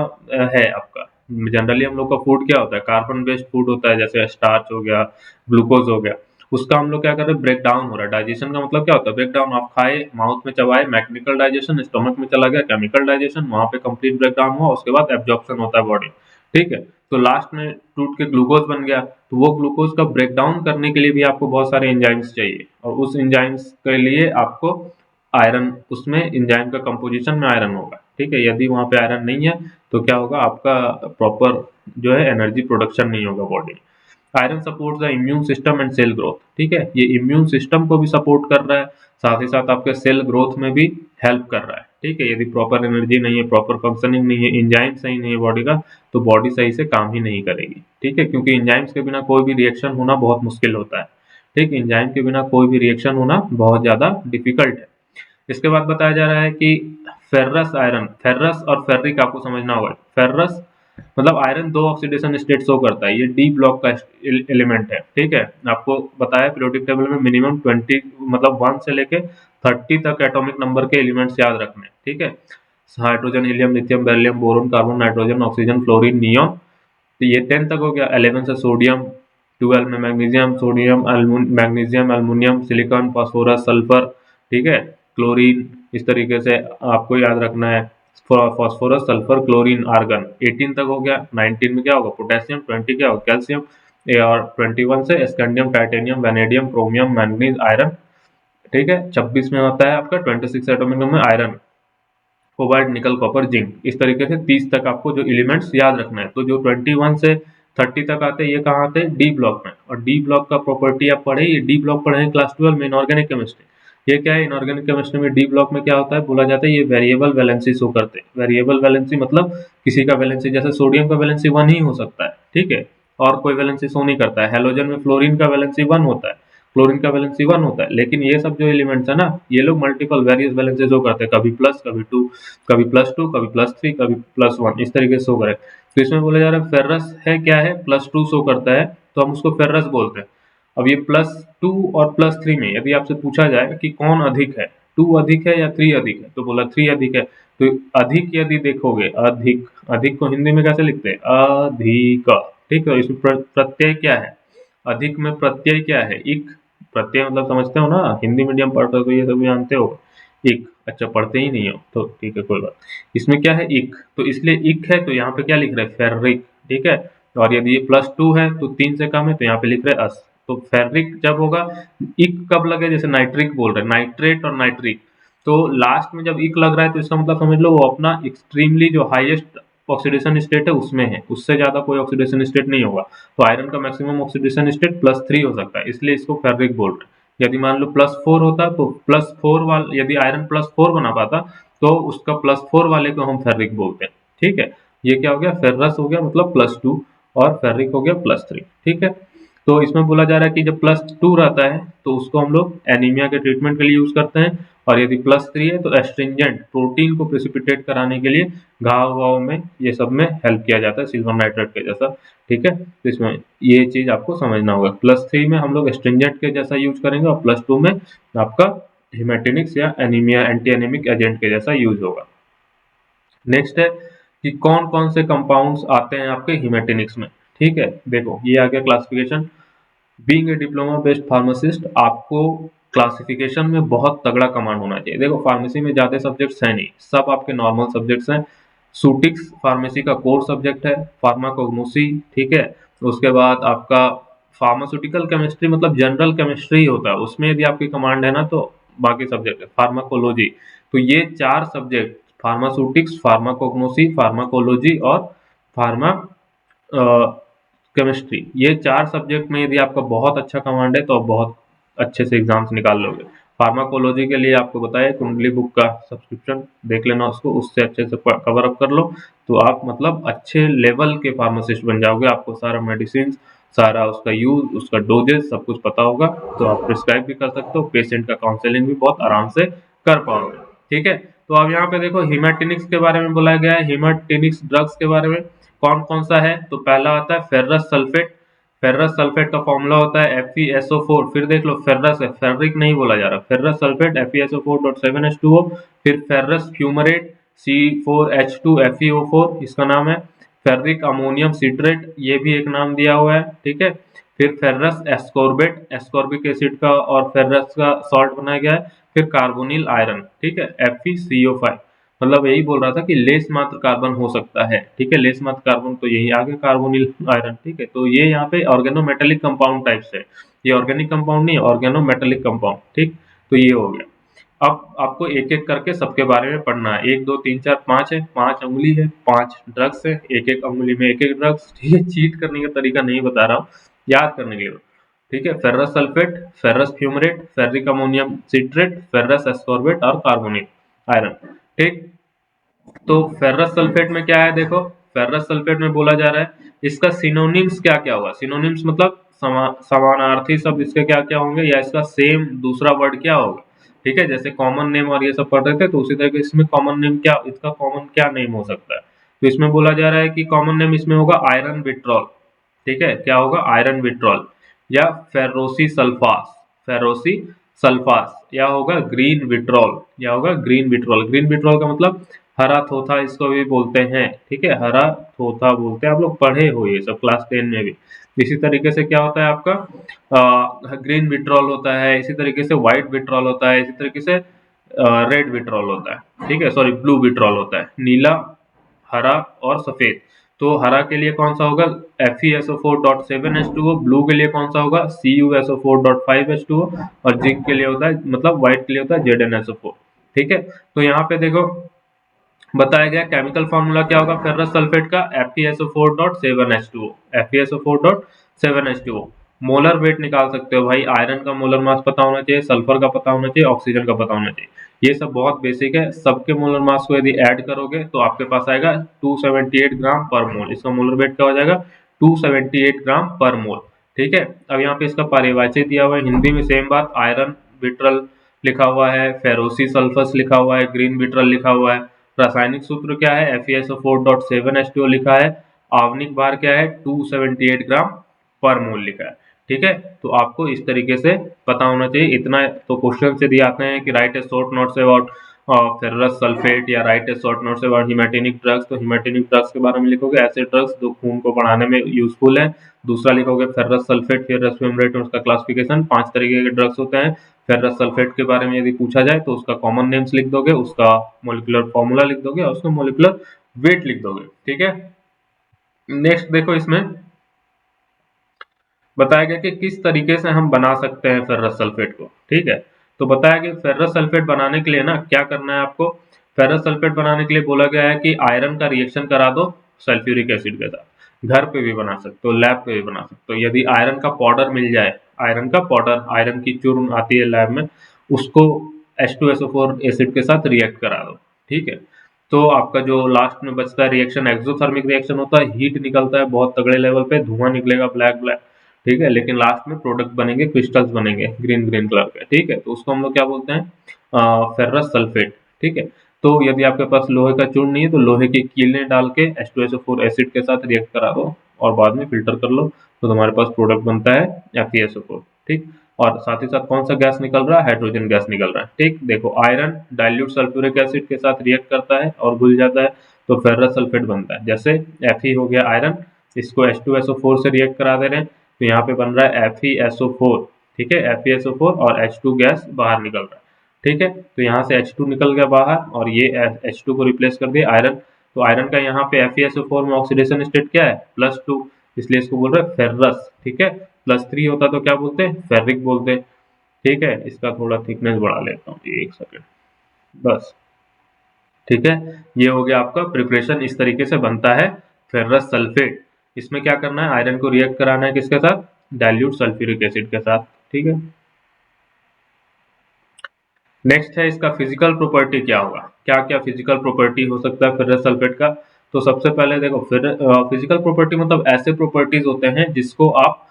है आपका, जनरली हम लोग का फूड क्या होता है? कार्बन बेस्ड फूड होता है, जैसे स्टार्च हो गया, ग्लूकोज हो गया। उसका हम लोग क्या कर रहे हैं? ब्रेक डाउन हो रहा है। डाइजेशन का मतलब क्या होता है? Break down. आप खाए, माउथ में चबाए, मैकेनिकल डाइजेशन, स्टोमक में चला गया, केमिकल डाइजेशन, वहां पे कंप्लीट ब्रेक डाउन हुआ, उसके बाद एब्जॉर्प्शन होता है बॉडी। ठीक है, तो लास्ट में टूट के ग्लूकोज बन गया, तो वो ग्लूकोज का ब्रेक डाउन करने के लिए भी आपको बहुत सारे एंजाइम्स चाहिए, और उस एंजाइम्स के लिए आपको आयरन, उसमें एंजाइम का कंपोजिशन में आयरन होगा। ठीक है, यदि वहां पे आयरन नहीं है तो क्या होगा? आपका प्रॉपर जो है एनर्जी प्रोडक्शन नहीं होगा body. Iron support the immune system and cell growth. ठीक है, ये इम्यून सिस्टम को भी सपोर्ट कर रहा है, साथ ही साथ आपके सेल ग्रोथ में भी हेल्प कर रहा है। ठीक है, यदि प्रॉपर एनर्जी नहीं है, प्रॉपर फंक्शनिंग नहीं है, एंजाइम सही नहीं है बॉडी का, तो बॉडी सही से काम ही नहीं करेगी। ठीक है, क्योंकि एंजाइम्स के बिना कोई भी रिएक्शन होना बहुत मुश्किल होता है। ठीक, एंजाइम के बिना कोई भी रिएक्शन होना बहुत ज्यादा डिफिकल्ट है। इसके बाद बताया जा रहा है कि फेरस आयरन, फेरस और फेरिक आपको समझना होगा। फेरस मतलब आयरन दो ऑक्सीडेशन स्टेट शो करता है, ये डी ब्लॉक का एलिमेंट है। ठीक है, आपको बताया पीरियोडिक टेबल में मिनिमम 20, मतलब 1 से लेके 30 तक एटॉमिक नंबर के एलिमेंट्स याद रखने। ठीक है, hydrogen, helium, lithium, beryllium, boron, carbon, nitrogen, oxygen, fluorine, neon. तो ये 10 तक हो गया। 11 से सोडियम, 12 में magnesium, sodium, magnesium, aluminium, silicon, phosphorus, sulphur, ठीक है, क्लोरीन। इस तरीके से आपको याद रखना है, फास्फोरस, सल्फर, क्लोरीन, आर्गन। 18 तक हो गया। 19 में क्या होगा, पोटेशियम। 20 क्या होगा, कैल्शियम। और 21 से scandium, titanium, vanadium, chromium, manganese, iron, ठीक है। 26 में आता है आपका 26 एटॉमिक नंबर में आयरन, कोबाल्ट, निकल, कॉपर, जिंक। इस तरीके से 30 तक आपको जो एलिमेंट्स याद रखना है। तो जो 21 से 30 तक आते हैं ये कहाँ आते हैं, डी ब्लॉक में। और डी ब्लॉक का प्रॉपर्टी आप पढ़े, ये डी ब्लॉक पढ़े हैं क्लास 12 में, इनऑर्गेनिक केमिस्ट्री। ये क्या है, इनऑर्गेनिक केमिस्ट्री में डी ब्लॉक में क्या होता है, बोला जाता है ये वेरिएबल वैलेंसी शो करते हैं। वेरिएबल वैलेंसी मतलब किसी का वैलेंसी, जैसे सोडियम का वैलेंसी 1 ही हो सकता है, ठीक है, और कोई वैलेंसी शो नहीं करता है। हेलोजन में फ्लोरीन का वैलेंसी 1 होता है, क्लोरीन का वैलेंसी 1 होता है। लेकिन ये सब जो एलिमेंट्स है ना, ये लोग मल्टीपल वेरियस वैलेंसी शो करते हैं, कभी प्लस, कभी 2, कभी +2, कभी +3, कभी +1, इस तरीके से शो करे। तो इसमें बोला जा रहा है फेरस है क्या है, +2 शो करता है, तो हम उसको फेरस बोलते हैं। अब ये +2 और +3 में यदि आपसे पूछा जाए कि कौन अधिक है, 2 अधिक है या 3 अधिक है, तो बोला 3 अधिक है। तो अधिक यदि देखोगे, अधिक, अधिक को हिंदी में कैसे लिखते हैं, अधिक, ठीक है। इसमें प्रत्यय क्या है, अधिक में प्रत्यय क्या है, इक। प्रत्यय मतलब समझते हो ना, हिंदी मीडियम पढ़ते हो तो ये सब जानते हो। इक, अच्छा पढ़ते ही नहीं हो तो ठीक है, कोई बात। इसमें क्या है, इक, तो इसलिए इक है, तो यहाँ पे क्या लिख रहे हैं, फेर्रिक, ठीक है। और यदि ये +2 है तो 3 से कम है, तो यहाँ पे लिख रहे हैं अस। तो फेर्रिक जब होगा, इक कब लगे, जैसे नाइट्रिक बोल रहे हैं, नाइट्रेट और नाइट्रिक, तो लास्ट में जब इक लग रहा है तो इसका मतलब समझ लो वो अपना एक्सट्रीमली जो हाईएस्ट ऑक्सीडेशन स्टेट है उसमें है, उससे ज्यादा कोई ऑक्सीडेशन स्टेट नहीं होगा। तो आयरन का मैक्सिमम ऑक्सीडेशन स्टेट +3 हो सकता है, इसलिए इसको फेर्रिक बोल रहे हैं। यदि मान लो +4 होता तो +4 वाला, यदि आयरन +4 बना पाता तो उसका +4 वाले को हम फेर्रिक बोलते हैं, ठीक है। ये क्या हो गया, फेर्रस हो गया मतलब +2, और फेर्रिक हो गया +3, ठीक है। तो इसमें बोला जा रहा है कि जब +2 रहता है तो उसको हम लोग एनीमिया के ट्रीटमेंट के लिए यूज करते हैं, और यदि +3 है तो एस्ट्रिंजेंट प्रोटीन को प्रेसिपिटेट कराने के लिए घाव वाव में ये सब में हेल्प किया जाता है, सिल्वर नाइट्रेट के जैसा, ठीक है। तो इसमें ये चीज आपको समझना होगा, +3 में हम लोग एस्ट्रिंजेंट के जैसा यूज करेंगे, और +2 में आपका हिमेटिनिक्स या एनीमिया एंटी एनीमिक एजेंट के जैसा यूज होगा। नेक्स्ट है कि कौन कौन से कंपाउंड्स आते हैं आपके हिमेटिनिक्स में, ठीक है। देखो ये आ गया classification. Being a diploma based pharmacist, आपको क्लासिफिकेशन में बहुत तगड़ा कमांड होना चाहिए। देखो फार्मेसी में ज्यादा सब्जेक्ट्स हैं नहीं, सब आपके नॉर्मल सब्जेक्ट्स हैं। सूटिक्स फार्मेसी का कोर सब्जेक्ट है, फार्माकोग्नोसी, ठीक है। उसके बाद आपका फार्मास्यूटिकल केमिस्ट्री मतलब जनरल केमिस्ट्री होता है, उसमें यदि आपकी कमांड है ना तो बाकी सब्जेक्ट है। फार्माकोलॉजी, तो ये 4 सब्जेक्ट, फार्मास्यूटिक्स, फार्माकोग्नोसी, फार्माकोलॉजी और फार्मा केमिस्ट्री, ये 4 सब्जेक्ट में यदि आपका बहुत अच्छा कमांड है तो आप बहुत अच्छे से एग्जाम्स निकाल लोगे। फार्माकोलॉजी के लिए आपको बताया कुंडली बुक का सब्सक्रिप्शन देख लेना, उसको उससे अच्छे से कवर अप कर लो, तो आप मतलब अच्छे लेवल के फार्मासिस्ट बन जाओगे। आपको सारा मेडिसिन, सारा उसका यूज, उसका डोजेज सब कुछ पता होगा, तो आप प्रिस्क्राइब भी कर सकते हो, पेशेंट का काउंसलिंग भी बहुत आराम से कर पाओगे, ठीक है। तो अब यहाँ पे देखो हिमेटिनिक्स के बारे में बोला गया है, हिमेटिनिक्स ड्रग्स के बारे में कौन कौन सा है। तो पहला आता है फेरस सल्फेट। फेरस सल्फेट का फॉर्मूला होता है FeSO4। फिर देख लो फेरस है, फेरिक नहीं बोला जा रहा, फेरस सल्फेट FeSO4.7H2O। फिर फेरस फ्यूमरेट C4H2FeO4 इसका नाम है। फेरिक अमोनियम सिट्रेट, ये भी एक नाम दिया हुआ है, ठीक है। फिर फेरस एस्कॉर्बेट, एस्कॉर्बिक एसिड का और फेरस का सॉल्ट बनाया गया है। फिर कार्बोनिल आयरन, ठीक है, FeCO5। मतलब यही बोल रहा था कि लेस मात्र कार्बन हो सकता है, ठीक है, लेस मात्र कार्बन, तो यही आ गया कार्बोनिल आयरन, ठीक है। तो ये यहाँ पे ऑर्गेनोमेटेलिक कंपाउंड टाइप से, ये ऑर्गेनिक कंपाउंड नहीं, ऑर्गेनोमेटेलिक कंपाउंड, ठीक। तो ये हो गया। अब आपको एक एक करके सबके बारे में पढ़ना है, 1 2 3 4 5 है, 5 उंगली है, 5 ड्रग्स है, एक एक उंगली में एक एक ड्रग्स, ठीक है। चीट करने का तरीका नहीं बता रहा हूँ, याद करने के लिए, ठीक है। Ferrous sulphate, ferrous fumarate, ferric ammonium citrate, ferrous ascorbate और कार्बोनिल आयरन, ठीक। तो फेरस सल्फेट में क्या है, देखो फेरस सल्फेट में बोला जा रहा है इसका सिनोनिम्स क्या क्या होगा। सिनोनिम्स मतलब समानार्थी शब्द इसके क्या क्या होंगे, या इसका सेम दूसरा वर्ड क्या होगा, ठीक है। जैसे कॉमन नेम और ये सब पढ़ रहे थे, तो उसी तरह के इसमें कॉमन नेम क्या, इसका कॉमन क्या नेम हो सकता है। तो इसमें बोला जा रहा है कि कॉमन नेम इसमें होगा आयरन विट्रॉल, ठीक है। क्या होगा, आयरन विट्रॉल, या फेरोसी सल्फास, फेरोसी सल्फास, या होगा ग्रीन विट्रॉल, या होगा ग्रीन विट्रॉल। ग्रीन विट्रॉल का मतलब हरा थोथा इसको भी बोलते हैं, ठीक है, हरा थोथा बोलते हैं, आप लोग पढ़े हो ये सब क्लास 10 में भी। इसी तरीके से क्या होता है आपका ग्रीन विट्रॉल होता है, इसी तरीके से व्हाइट विट्रॉल होता है, इसी तरीके से रेड विट्रॉल होता है, ठीक है, सॉरी ब्लू विट्रॉल होता है, नीला, हरा और सफेद। तो हरा के लिए कौन सा होगा FeSO4.7H2O, ब्लू के लिए कौन सा होगा CuSO4.5H2O और जिंक के लिए होता है, मतलब व्हाइट के लिए होता है ZnSO4, ठीक है। तो यहाँ पे देखो बताया गया केमिकल फार्मूला क्या होगा फेरस सल्फेट का FeSO4.7H2O, FeSO4.7H2O। मोलर वेट निकाल सकते हो भाई, आयरन का मोलर मास पता होना चाहिए, सल्फर का पता होना चाहिए, ऑक्सीजन का पता होना चाहिए, ये सब बहुत बेसिक है। सबके मोलर मास को यदि ऐड करोगे तो आपके पास आएगा 278 ग्राम पर मोल, इसका मोलर वेट क्या हो जाएगा 278 ग्राम पर मोल, ठीक है। अब यहाँ पे इसका परिभाषा दिया हुआ है हिंदी में, सेम बात, आयरन विट्रल लिखा हुआ है, फेरोसी सल्फस लिखा हुआ है, ग्रीन विट्रल लिखा हुआ है, रासायनिक सूत्र क्या है FeSO4.7H2O लिखा है, आवनिक भार क्या है 278 ग्राम पर मोल लिखा है, ठीक है। तो आपको इस तरीके से पता होना चाहिए इतना। तो क्वेश्चन से दिए आते हैं कि write a short notes about ferrous sulphate या write a short notes about haematinic drugs. तो हिमेटिनिक ड्रग्स के बारे में लिखोगे ऐसे ड्रग्स जो खून को बढ़ाने में यूजफुल है। दूसरा लिखोगे फेरस सल्फेट, फेरस फ्यूमरेट और उसका क्लासिफिकेशन, 5 तरीके के ड्रग्स होते हैं। फेरस सल्फेट के बारे में यदि पूछा जाए तो उसका कॉमन नेम्स लिख दोगे, उसका मोलिकुलर फॉर्मूला लिख दोगे और उसका मोलिकुलर वेट लिख दोगे, ठीक है। नेक्स्ट देखो इसमें बताया गया कि किस तरीके से हम बना सकते हैं फेरस सल्फेट को, ठीक है। तो बताया कि फेरस सल्फेट बनाने के लिए ना क्या करना है आपको, फेरस सल्फेट बनाने के लिए बोला गया है कि आयरन का रिएक्शन करा दो सल्फ्यूरिक एसिड के साथ। घर पे भी बना सकते हो, लैब पे भी बना सकते हो, यदि आयरन का पाउडर मिल जाए, आयरन का पाउडर, आयरन की चूर्ण आती है लैब में, उसको H2SO4 एसिड के साथ रिएक्ट करा दो, ठीक है। तो आपका जो लास्ट में बचता है रिएक्शन एक्सोथर्मिक रिएक्शन होता है, हीट निकलता है बहुत तगड़े लेवल पे, धुआं निकलेगा ब्लैक ब्लैक, ठीक है, लेकिन लास्ट में प्रोडक्ट बनेंगे, क्रिस्टल्स बनेंगे ग्रीन ग्रीन कलर के, ठीक है। तो उसको हम लोग क्या बोलते हैं फेरस सल्फेट, ठीक है। तो यदि आपके पास लोहे का चूर्ण नहीं है तो लोहे की कीलें डाल के H2SO4 एसिड के साथ रिएक्ट करा दो और बाद में फिल्टर कर लो, तो तुम्हारे पास प्रोडक्ट बनता है FeSO4, ठीक। और साथ ही साथ कौन सा गैस निकल रहा है, हाइड्रोजन गैस निकल रहा है, ठीक। देखो आयरन डाइल्यूट सल्फ्यूरिक एसिड के साथ रिएक्ट करता है और घुल जाता है तो फेरस सल्फेट बनता है। जैसे Fe हो गया आयरन, इसको H2SO4 से रिएक्ट करा दे रहे हैं तो यहाँ पे बन रहा है FeSO4, ठीक है, FeSO4 और H2 गैस बाहर निकल रहा है, ठीक है। तो यहाँ से H2 निकल गया बाहर और ये H2 को रिप्लेस कर दिया आयरन। तो आयरन का यहाँ पे FeSO4 में ऑक्सीडेशन स्टेट क्या है +2, इसलिए इसको बोल रहे हैं फेरस, ठीक है। +3 होता तो क्या बोलते हैं फेरिक बोलते, ठीक है। इसका थोड़ा थिकनेस बढ़ा लेता हूँ, एक सेकेंड, बस, ठीक है। ये हो गया आपका प्रिपरेशन, इस तरीके से बनता है फेरस सल्फेट। इसमें क्या करना है, आयरन को रिएक्ट कराना है किसके साथ, डाइल्यूट सल्फ्यूरिक एसिड के साथ, ठीक है। नेक्स्ट है इसका फिजिकल प्रॉपर्टी क्या होगा, क्या क्या फिजिकल प्रॉपर्टी हो सकता है फेरस सल्फेट का। तो सबसे पहले देखो फिजिकल प्रॉपर्टी मतलब ऐसे प्रॉपर्टीज होते हैं जिसको आप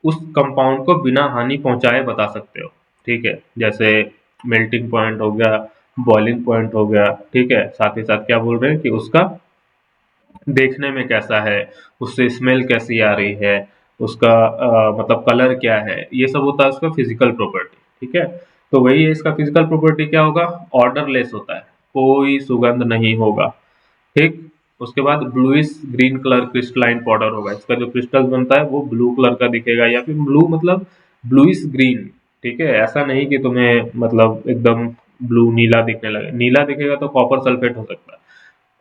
उस कंपाउंड को बिना हानि पहुंचाए बता सकते हो, ठीक है। जैसे मेल्टिंग पॉइंट हो गया, बॉइलिंग पॉइंट हो गया, ठीक है। साथ ही साथ क्या बोल रहे हैं कि उसका देखने में कैसा है, उससे स्मेल कैसी आ रही है, उसका मतलब कलर क्या है, ये सब होता है उसका फिजिकल प्रॉपर्टी, ठीक है। तो वही है इसका फिजिकल प्रॉपर्टी क्या होगा, ऑर्डरलेस होता है, कोई सुगंध नहीं होगा, ठीक। उसके बाद bluish green colour crystalline powder होगा, इसका जो क्रिस्टल बनता है वो ब्लू कलर का दिखेगा, या फिर ब्लू मतलब ब्लूइश ग्रीन, ठीक है। ऐसा नहीं कि तुम्हें मतलब एकदम ब्लू नीला दिखने लगे, नीला दिखेगा तो कॉपर सल्फेट हो सकता है,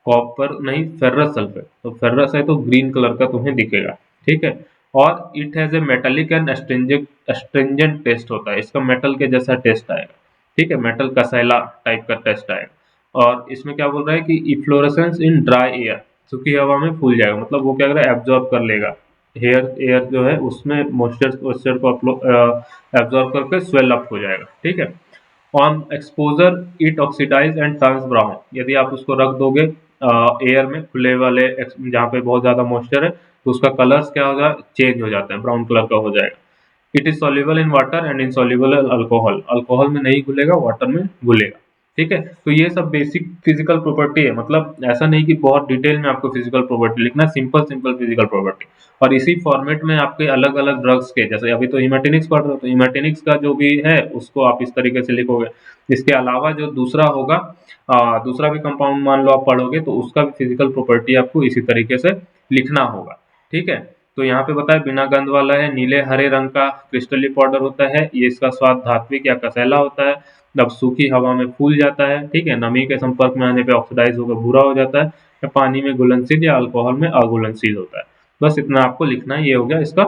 कॉपर नहीं फेरस सल्फेट, तो फेरस है तो ग्रीन कलर का तुम्हें दिखेगा, ठीक है। और it has a metallic and astringent taste होता है, इसका मेटल के जैसा टेस्ट आएगा, ठीक है, मेटल कसैला टाइप का टेस्ट आएगा। और इसमें क्या बोल रहा है कि इफ्लोरेसेंस इन ड्राई एयर, सूखी हवा में फूल जाएगा, मतलब वो क्या कर रहा है एब्जॉर्ब कर लेगा, हेयर एयर जो है उसमें मॉइस्चर को एब्जॉर्ब करके स्वेल अप हो जाएगा, ठीक है। On exposure it oxidize and turns brown, यदि आप उसको रख दोगे एयर में खुले वाले जहाँ पे बहुत ज्यादा मॉइस्चर है तो उसका कलर्स क्या होगा चेंज हो जाता है, ब्राउन कलर का हो जाएगा। It is soluble in water and insoluble alcohol, alcohol में नहीं घुलेगा, वाटर में घुलेगा, ठीक है। तो ये सब बेसिक फिजिकल प्रॉपर्टी है, मतलब ऐसा नहीं कि बहुत डिटेल में आपको फिजिकल प्रॉपर्टी लिखना, सिंपल सिंपल फिजिकल प्रॉपर्टी। और इसी फॉर्मेट में आपके अलग अलग ड्रग्स के, जैसे अभी तो हिमेटिनिक्स पढ़ रहे हो तो हिमेटिनिक्स का जो भी है उसको आप इस तरीके से लिखोगे। इसके अलावा जो दूसरा होगा, दूसरा भी कंपाउंड मान लो आप पढ़ोगे तो उसका भी फिजिकल प्रॉपर्टी आपको इसी तरीके से लिखना होगा। ठीक है। तो यहाँ पे बताया बिना गंध वाला है, नीले हरे रंग का क्रिस्टली पाउडर होता है, ये इसका स्वाद धात्विक या कसैला होता है, जब सूखी हवा में फूल जाता है, ठीक है, नमी के संपर्क में आने पे ऑक्सीडाइज होकर भूरा हो जाता है, या पानी में घुलनशील या अल्कोहल में अघुलनशील होता है। बस इतना आपको लिखना है, ये हो गया इसका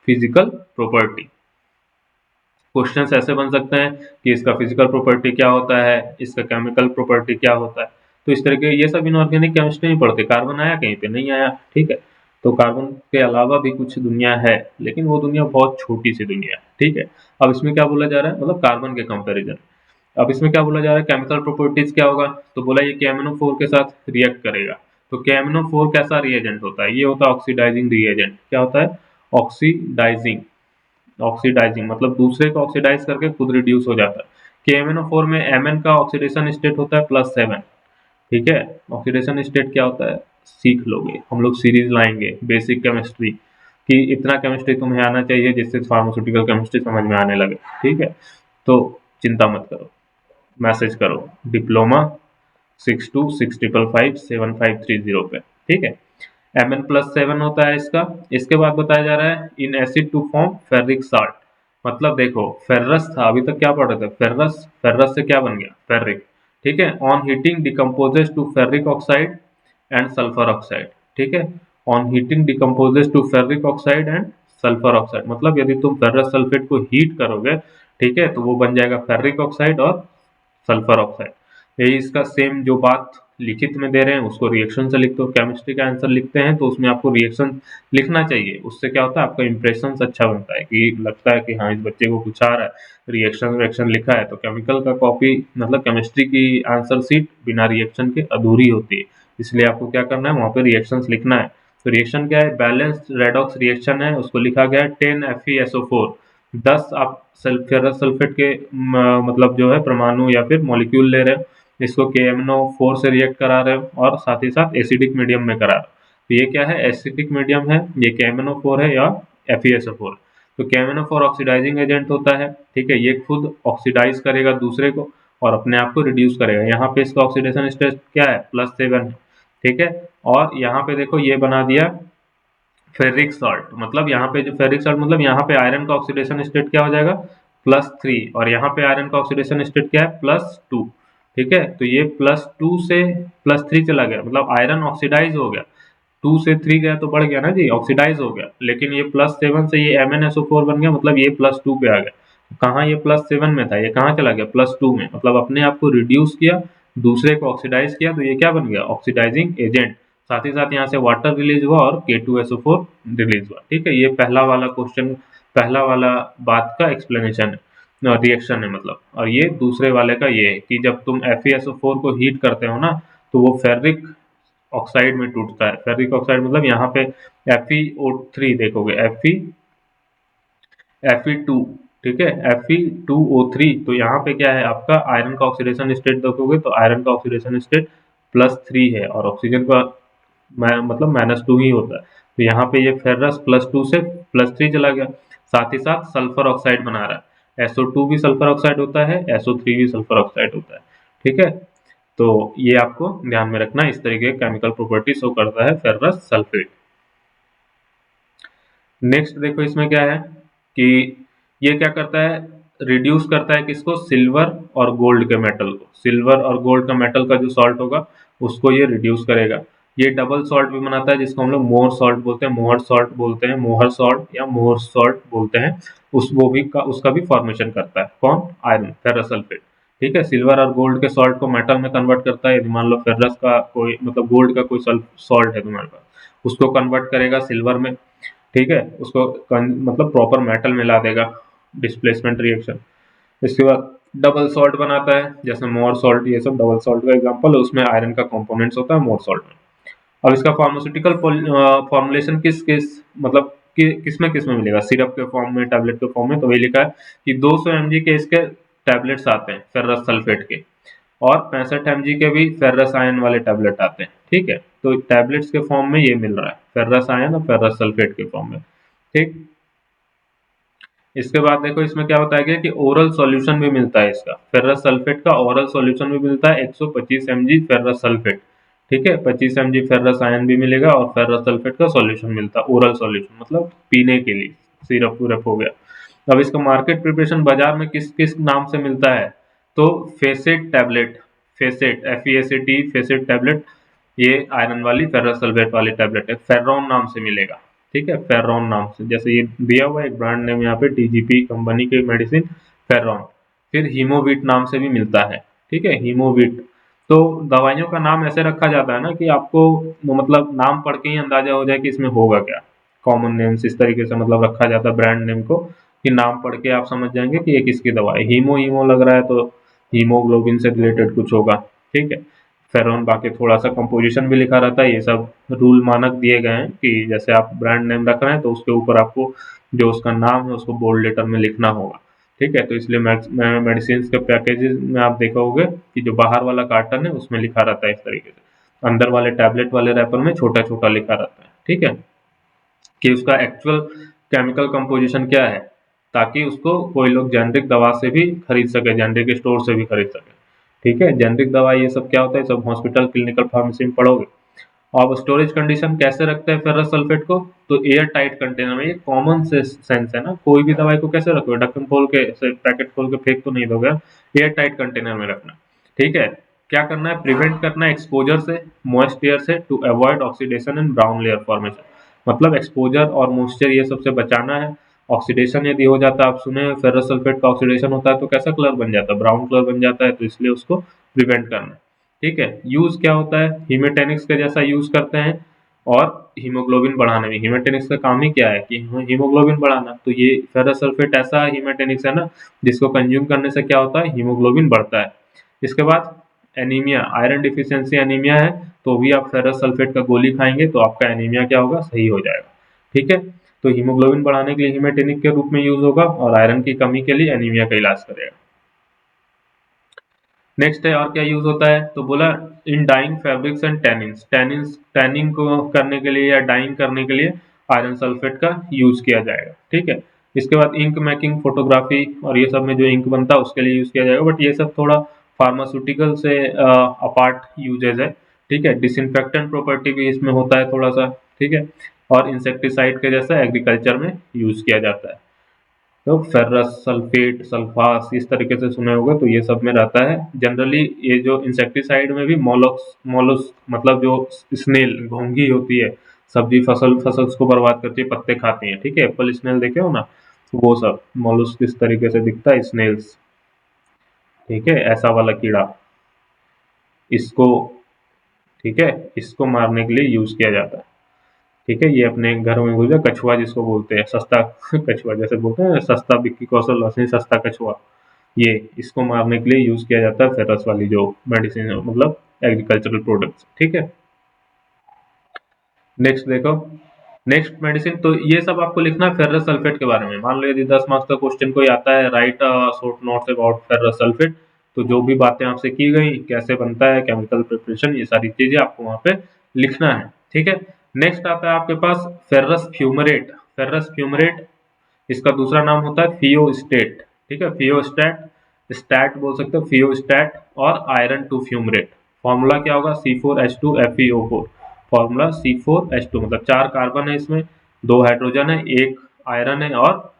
फिजिकल प्रॉपर्टी। क्वेश्चंस ऐसे बन सकते हैं कि इसका फिजिकल प्रॉपर्टी क्या होता है, इसका केमिकल प्रॉपर्टी क्या होता है। तो इस तरह के ये सब इनऑर्गेनिक केमिस्ट्री में पढ़ते। कार्बन आया कहीं पे नहीं आया, ठीक है। तो कार्बन के अलावा भी कुछ दुनिया है, लेकिन वो दुनिया बहुत छोटी सी दुनिया है, ठीक है। अब इसमें क्या बोला जा रहा है, मतलब कार्बन के कंपैरिजन। अब इसमें क्या बोला जा रहा है, केमिकल प्रॉपर्टीज क्या होगा, तो बोला ये KMnO4 के साथ रिएक्ट करेगा। तो KMnO4 कैसा रिएजेंट होता है, ये होता है ऑक्सीडाइजिंग रिएजेंट। क्या होता है, ऑक्सीडाइजिंग। ऑक्सीडाइजिंग मतलब दूसरे को ऑक्सीडाइज करके खुद रिड्यूस हो जाता है। KMnO4 में Mn का ऑक्सीडेशन स्टेट होता है +7, ठीक है। ऑक्सीडेशन स्टेट क्या होता है, सीख लोगे, हम लोग सीरीज लाएंगे बेसिक केमिस्ट्री कि इतना केमिस्ट्री तुम्हें आना चाहिए जिससे फार्मास्यूटिकल केमिस्ट्री समझ में आने लगे, ठीक है। तो चिंता मत करो, मैसेज करो डिप्लोमा 626555 पे, ठीक है। Mn+7 होता है इसका। इसके बाद बताया जा रहा है in acid to form ferric salt. मतलब देखो फेरस था, अभी तक क्या पढ़ रहे थे, फेरस, फेरस से क्या बन गया, फेरिक, ठीक है। On heating decomposes to ferric oxide and sulphur oxide, ठीक है। On heating decomposes to ferric oxide and sulphur oxide, मतलब यदि तुम फेरस सल्फेट को हीट करोगे, ठीक है, तो वो बन जाएगा फेरिक ऑक्साइड और सल्फर ऑक्साइड। यही इसका सेम जो बात लिखित में दे रहे हैं उसको रिएक्शन से लिखते हो। केमिस्ट्री का आंसर लिखते हैं तो उसमें आपको रिएक्शन लिखना चाहिए, उससे क्या होता है आपका इंप्रेशन अच्छा बनता है कि लगता है कि हाँ इस बच्चे को कुछ आ रहा है, रिएक्शन रिएक्शन लिखा है। तो केमिकल का कॉपी मतलब केमिस्ट्री की आंसर शीट बिना रिएक्शन के अधूरी होती है, इसलिए आपको क्या करना है वहाँ पे रिएक्शन लिखना है। तो रिएक्शन क्या है, बैलेंस्ड रेडॉक्स रिएक्शन है, उसको लिखा गया है 10FeSO4। 10 आप फेरस सल्फेट के मतलब जो है परमाणु या फिर मॉलिक्यूल ले रहे हो, इसको KMnO4 से रिएक्ट करा रहे हो और साथ ही साथ एसिडिक मीडियम में करा रहे हो। तो ये क्या है, एसिडिक मीडियम है, ये KMnO4 है या FeSO4। तो KMnO4 ऑक्सीडाइजिंग एजेंट होता है, ठीक है। ये खुद ऑक्सीडाइज करेगा दूसरे को और अपने आप को रिड्यूस करेगा। यहाँ पे इसका ऑक्सीडेशन स्टेट क्या है, +7, ठीक है। और यहाँ पे देखो ये बना दिया फेरिक सॉल्ट, मतलब यहाँ पे जो फेरिक सॉल्ट मतलब यहाँ पे आयरन का ऑक्सीडेशन स्टेट क्या हो जाएगा, +3, और यहाँ पे आयरन का ऑक्सीडेशन स्टेट क्या है, +2, ठीक है। तो ये +2 से +3 चला गया, मतलब आयरन ऑक्सीडाइज हो गया। 2 से 3 गया तो बढ़ गया ना जी, ऑक्सीडाइज हो गया। लेकिन ये +7 से ये MnSO4 बन गया, मतलब ये +2 पे आ गया। कहाँ ये +7 में था, ये कहाँ चला गया, +2 में, मतलब अपने आप को रिड्यूस किया, दूसरे को ऑक्सीडाइज किया, तो ये क्या बन गया, ऑक्सीडाइजिंग एजेंट। साथ ही साथ यहाँ से वाटर रिलीज हुआ और K2SO4 रिलीज हुआ, ठीक है। ये पहला वाला क्वेश्चन, पहला वाला बात का एक्सप्लेनेशन है, रिएक्शन है मतलब। और ये दूसरे वाले का ये है कि जब तुम FeSO4 को हीट करते हो ना, तो वो फेरिक ऑक्साइड में टूटता है। फेरिक ऑक्साइड मतलब यहाँ पे FeO3 देखोगे, Fe2, ठीक है, Fe2O3। तो यहाँ पे क्या है आपका आयरन का ऑक्सीडेशन स्टेट देखोगे तो आयरन का ऑक्सीडेशन स्टेट +3 है और ऑक्सीजन का मतलब -2 ही होता है। तो यहाँ पे ये फेरस +2 से +3 चला गया, साथ ही साथ सल्फर ऑक्साइड बना रहा है। SO2 भी सल्फर ऑक्साइड होता है, SO3 भी सल्फर ऑक्साइड होता है, ठीक है। तो ये आपको ध्यान में रखना, इस तरीके के केमिकल प्रॉपर्टी शो करता है फेरस सल्फेट। नेक्स्ट देखो इसमें क्या है कि ये क्या करता है, रिड्यूस करता है किसको, सिल्वर और गोल्ड के मेटल को। सिल्वर और गोल्ड का मेटल का जो सॉल्ट होगा उसको ये रिड्यूस करेगा। ये डबल सॉल्ट भी बनाता है जिसको हम लोग मोहर सॉल्ट बोलते हैं, मोहर सॉल्ट बोलते हैं, मोहर सॉल्ट या मोहर सॉल्ट बोलते हैं। उस वो भी का उसका भी फॉर्मेशन करता है कौन, आयरन, फेरस सल्फेट, ठीक है। सिल्वर और गोल्ड के सॉल्ट को मेटल में कन्वर्ट करता है। यदि मान लो फेरस का कोई मतलब गोल्ड का कोई सॉल्ट है तुम्हारे पास, उसको कन्वर्ट करेगा सिल्वर में, ठीक है, उसको मतलब प्रॉपर मेटल में ला देगा, डिस्प्लेसमेंट रिएक्शन। इसके बाद डबल सॉल्ट बनाता है, जैसे मोर सॉल्ट, ये सब डबल सॉल्ट का एग्जांपल है, उसमें आयरन का कंपोनेंट्स होता है मोर सॉल्ट में। अब इसका फार्मास्यूटिकल फॉर्मुलेशन किस किस मतलब किस में मिलेगा, सिरप के फॉर्म में, टैबलेट के फॉर्म में। तो वही लिखा है कि 200 mg के इसके टैबलेट्स आते हैं फेरस सल्फेट के, और 65 mg के भी फेरस आयन वाले टैबलेट आते हैं। ठीक है, तो टैबलेट्स के फॉर्म में ये मिल रहा है, फेरस आयन और फेरस सल्फेट के फॉर्म में। ठीक, इसके बाद देखो इसमें क्या बताया गया कि ओरल सॉल्यूशन भी मिलता है इसका, फेरस सल्फेट का ओरल सॉल्यूशन भी मिलता है 125 mg फेरस सल्फेट। ठीक है, 25 mg फेरस आयन भी मिलेगा और फेरस सल्फेट का सॉल्यूशन मिलता है, ओरल सॉल्यूशन मतलब पीने के लिए, सिरप विरप हो गया। अब इसका मार्केट प्रिपरेशन बाजार में किस किस नाम से मिलता है, तो facet tablet, facet FEACT facet tablet, ये आयरन वाली फेरस सल्फेट वाली टैबलेट है, फेर्रॉन नाम से मिलेगा। ठीक है, फेर्रॉन नाम से, जैसे ये दिया हुआ है एक ब्रांड नेम यहाँ पे TGP कंपनी की मेडिसिन फेर्रॉन। फिर हीमोविट नाम से भी मिलता है। ठीक है, हीमोविट। तो दवाइयों का नाम ऐसे रखा जाता है ना कि आपको मतलब नाम पढ़ के ही अंदाजा हो जाए कि इसमें होगा क्या। कॉमन नेम्स इस तरीके से मतलब रखा जाता है ब्रांड नेम को, कि नाम पढ़ के आप समझ जाएंगे कि ये किसकी दवा है। हीमो हीमो लग रहा है तो हीमोग्लोबिन से रिलेटेड कुछ होगा। ठीक है, फेरॉन बाकी थोड़ा सा कंपोजिशन भी लिखा रहता है, ये सब रूल मानक दिए गए हैं कि जैसे आप ब्रांड नेम रख रहे हैं तो उसके ऊपर आपको जो उसका नाम है उसको बोल्ड लेटर में लिखना होगा। ठीक है, तो इसलिए मेडिसिन के पैकेजेस में आप देखोगे कि जो बाहर वाला कार्टन है उसमें लिखा रहता है इस तरीके से, अंदर वाले टैबलेट वाले रैपर में छोटा छोटा लिखा रहता है। ठीक है, कि उसका एक्चुअल केमिकल कंपोजिशन क्या है, ताकि उसको कोई लोग जेनरिक दवा से भी खरीद सके, जेनरिक स्टोर से भी खरीद सके। ठीक है, जेनरिक दवा ये सब क्या होता है, सब हॉस्पिटल क्लिनिकल फार्मेसी में पढ़ोगे। अब स्टोरेज कंडीशन कैसे रखते हैं फेरस सल्फेट को, तो एयर टाइट कंटेनर में, ये कॉमन से सेंस है ना, कोई भी दवाई को कैसे रखोगे, ढक्कन खोल के पैकेट खोल के फेंक तो नहीं दोगे, एयर टाइट कंटेनर में रखना। ठीक है, क्या करना है, प्रिवेंट करना है एक्सपोजर से, मॉइस्ट एयर से, to avoid oxidation and brown layer formation, मतलब एक्सपोजर और मॉइस्चर ये सबसे बचाना है। ऑक्सीडेशन यदि हो जाता है, आप सुने फेरस सल्फेट का ऑक्सीडेशन होता है तो कैसा कलर बन जाता है, ब्राउन कलर बन जाता है, तो इसलिए उसको प्रिवेंट करना है। ठीक है, यूज क्या होता है, हीमेटेनिक्स का जैसा यूज करते हैं, और हीमोग्लोबिन बढ़ाने में, हीमेटेनिक्स का काम ही क्या है कि हीमोग्लोबिन बढ़ाना, तो ये फेरस सल्फेट ऐसा हीमेटेनिक्स है ना जिसको कंज्यूम करने से क्या होता है, हीमोग्लोबिन बढ़ता है। इसके बाद एनीमिया, आयरन डिफिशियंसी एनीमिया है, तो भी आप फेरस सल्फेट का गोली खाएंगे तो आपका एनीमिया क्या होगा, सही हो जाएगा। ठीक है, तो हीमोग्लोबिन बढ़ाने के लिए हीमेटेनिक के रूप में यूज होगा, और आयरन की कमी के लिए एनीमिया का इलाज करेगा। नेक्स्ट है और क्या यूज होता है, तो बोला इन डाइंग फैब्रिक्स एंड टैनिंग्स, टैनिंग को करने के लिए या डाइंग करने के लिए आयरन सल्फेट का यूज किया जाएगा। ठीक है, इसके बाद इंक मेकिंग, फोटोग्राफी और ये सब में जो इंक बनता है उसके लिए यूज किया जाएगा, बट ये सब थोड़ा फार्मास्यूटिकल से अपार्ट यूजेज है। ठीक है, डिसइंफेक्टेंट प्रॉपर्टी भी इसमें होता है थोड़ा सा। ठीक है, और इंसेक्टिसाइड के जैसा एग्रीकल्चर में यूज किया जाता है। तो फेरस सल्फेट, सल्फास, इस तरीके से सुने होंगे, तो ये सब में रहता है। जनरली ये जो इंसेक्टिसाइड में भी मोलस मतलब जो स्नेल, घोंघी होती है, सब्जी फसल को बर्बाद करती है, पत्ते खाती है। ठीक है, एप्पल स्नेल देखे हो ना, तो वो सब मोलस किस तरीके से दिखता है, स्नेल्स। ठीक है, ऐसा वाला कीड़ा, इसको, ठीक है, इसको मारने के लिए यूज किया जाता है। ठीक है, ये अपने घर में बोलते हैं कछुआ, जिसको बोलते हैं सस्ता कछुआ, जैसे बोलते हैं सस्ता विक्की कौशल असली सस्ता कछुआ, ये इसको मारने के लिए यूज किया जाता है फेरस वाली जो मेडिसिन मतलब एग्रीकल्चरल प्रोडक्ट्स। ठीक है, नेक्स्ट देखो, नेक्स्ट मेडिसिन, तो ये सब आपको लिखना है फेरस सल्फेट के बारे में। मान लो यदि 10 मार्क्स का क्वेश्चन कोई आता है, right short notes about ferrous sulphate, तो जो भी बातें आपसे की गई, कैसे बनता है, केमिकल प्रिपरेशन, ये सारी चीजें आपको वहां पे लिखना है। ठीक है, नेक्स्ट आता है आपके पास फेरस फ्यूमरेट। फेरस फ्यूमरेट, इसका दूसरा नाम होता है फियोस्टेट। ठीक है, फियोस्टेट, स्टैट बोल सकते हो, फियोस्टेट, और आयरन टू फ्यूमरेट। फॉर्मूला क्या होगा, C4H2FeO4, फॉर्मूला C4H2, मतलब 4 कार्बन है इसमें, 2 हाइड्रोजन है, 1 आयरन है और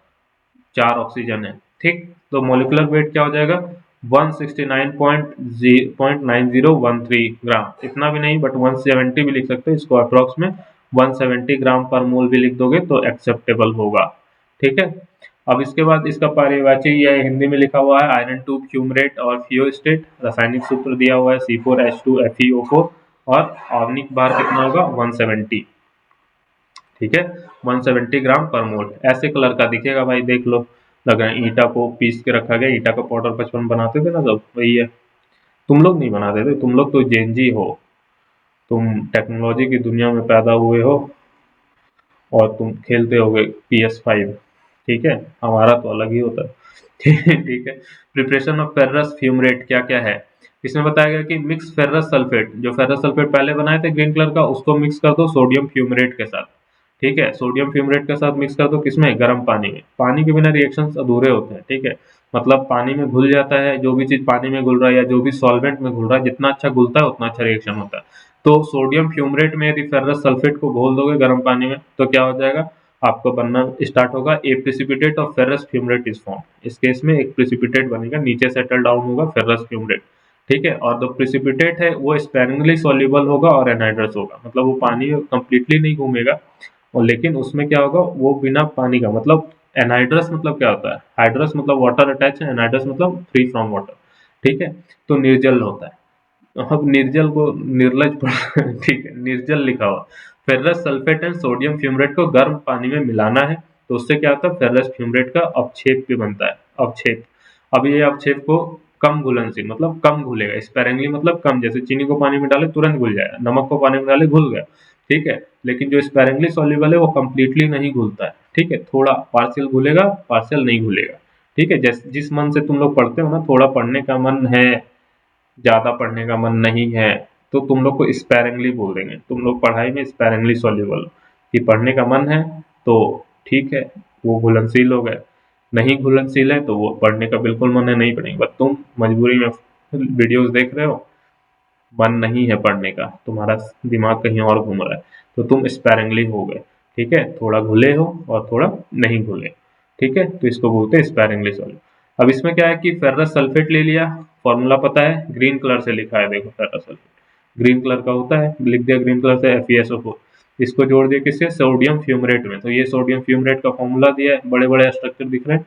4 ऑक्सीजन है। ठीक, तो मोलिकुलर वेट क्या हो जाएगा, 169.9013 ग्राम, इतना भी नहीं बट 170 भी लिख सकते हो, इसको अप्रोक्स में 170 ग्राम पर मोल भी लिख दोगे तो एक्सेप्टेबल होगा। ठीक है, अब इसके बाद इसका पर्यायवाची या हिंदी में लिखा हुआ है आयरन टू फ्यूमरेट और फियोस्टेट, रासायनिक सूत्र दिया हुआ है C4H2FeO4, और आवनिक भार कितना होगा, 170। ठीक है, 170 ग्राम पर मोल, ऐसे कलर का दिखेगा भाई, देख लो, लग रहा है ईटा को पीस के रखा गया, ईटा का पाउडर बचपन बनाते थे ना सब, वही है। तुम लोग नहीं बनाते थे, तुम लोग तो जेनजी हो, तुम टेक्नोलॉजी की दुनिया में पैदा हुए हो, और तुम खेलते होगे PS5। ठीक है, हमारा तो अलग ही होता है। ठीक है, प्रिपरेशन ऑफ फेरस फ्यूमरेट क्या क्या है, इसमें बताया गया कि मिक्स फेरस सल्फेट, जो फेरस सल्फेट पहले बनाए थे ग्रीन कलर का, उसको मिक्स कर दो सोडियम फ्यूमरेट के साथ। ठीक है, सोडियम फ्यूमरेट के साथ मिक्स कर दो किसमें, गर्म पानी में। पानी के बिना रिएक्शंस अधूरे होते हैं। ठीक है, मतलब पानी में घुल जाता है, जो भी चीज पानी में घुल रहा है या जो भी सॉल्वेंट में घुल रहा है, जितना अच्छा घुलता है उतना अच्छा रिएक्शन होता है। तो सोडियम फ्यूमरेट में यदि फेरस सल्फेट को घोल दोगे गर्म पानी में तो क्या हो जाएगा, आपको बनना स्टार्ट होगा a precipitate of ferrous fumarate is form. इस केस में एक प्रेसिपिटेट बनेगा, नीचे सेटल डाउन होगा फेरस फ्यूमरेट। ठीक है, और जो प्रेसिपिटेट है वो स्पेरिंगली सॉल्युबल होगा और एनहाइड्रस होगा, मतलब वो पानी में कंप्लीटली नहीं घूमेगा, और लेकिन उसमें क्या होगा, वो बिना पानी का, मतलब एनहाइड्रस मतलब क्या होता है, हाइड्रस मतलब वाटर अटैच है, एनहाइड्रस मतलब फ्री फ्रॉम वाटर। ठीक है, तो निर्जल होता है। अब निर्जल को निर्लज ठीक है, निर्जल लिखा हुआ। Ferrous sulphate and sodium fumarate को गर्म पानी में मिलाना है, तो उससे क्या होता है, फेरस फ्यूमरेट का अवक्षेप भी बनता है, अवक्षेप। अब ये अवक्षेप को कम घुलनशील, मतलब कम घुलेगा, स्पेरिंगली मतलब कम, जैसे चीनी को पानी में डाले तुरंत घुल जाएगा, नमक को पानी में डाले घुल गया। ठीक है, लेकिन जो स्पेरिंगली सॉल्युबल है वो कंप्लीटली नहीं घुलता है। ठीक है, थोड़ा पार्शियल घुलेगा, पार्शियल नहीं घुलेगा। ठीक है, जिस मन से तुम लोग पढ़ते हो ना, थोड़ा पढ़ने का मन है, ज़्यादा पढ़ने का मन नहीं है, तो तुम लोग को स्पेरिंगली बोल देंगे। तुम लोग पढ़ाई में स्पेरिंगली सॉल्युबल, कि पढ़ने का मन है तो ठीक है, वो घुलनशील हो गए। नहीं घुलनशील है तो वो पढ़ने का बिल्कुल मन है, नहीं पढ़ेंगे। बस तुम मजबूरी में वीडियोस देख रहे हो, मन नहीं है पढ़ने का, तुम्हारा दिमाग कहीं और घूम रहा है, तो तुम स्पेरिंगली हो गए। ठीक है, थोड़ा घुले हो और थोड़ा नहीं घुले। ठीक है, तो इसको बोलते हैं स्पेरिंगली सॉल्युबल। अब इसमें क्या है कि फेरस सल्फेट ले लिया, फॉर्मूला पता है, ग्रीन कलर से लिखा है, देखो फेरस सल्फेट ग्रीन कलर का होता है, लिख दिया ग्रीन कलर से FeSO4। इसको जोड़ दिया किससे, सोडियम फ्यूमरेट में। तो ये सोडियम फ्यूमरेट का फॉर्मूला दिया है, बड़े बड़े स्ट्रक्चर दिख रहे हैं।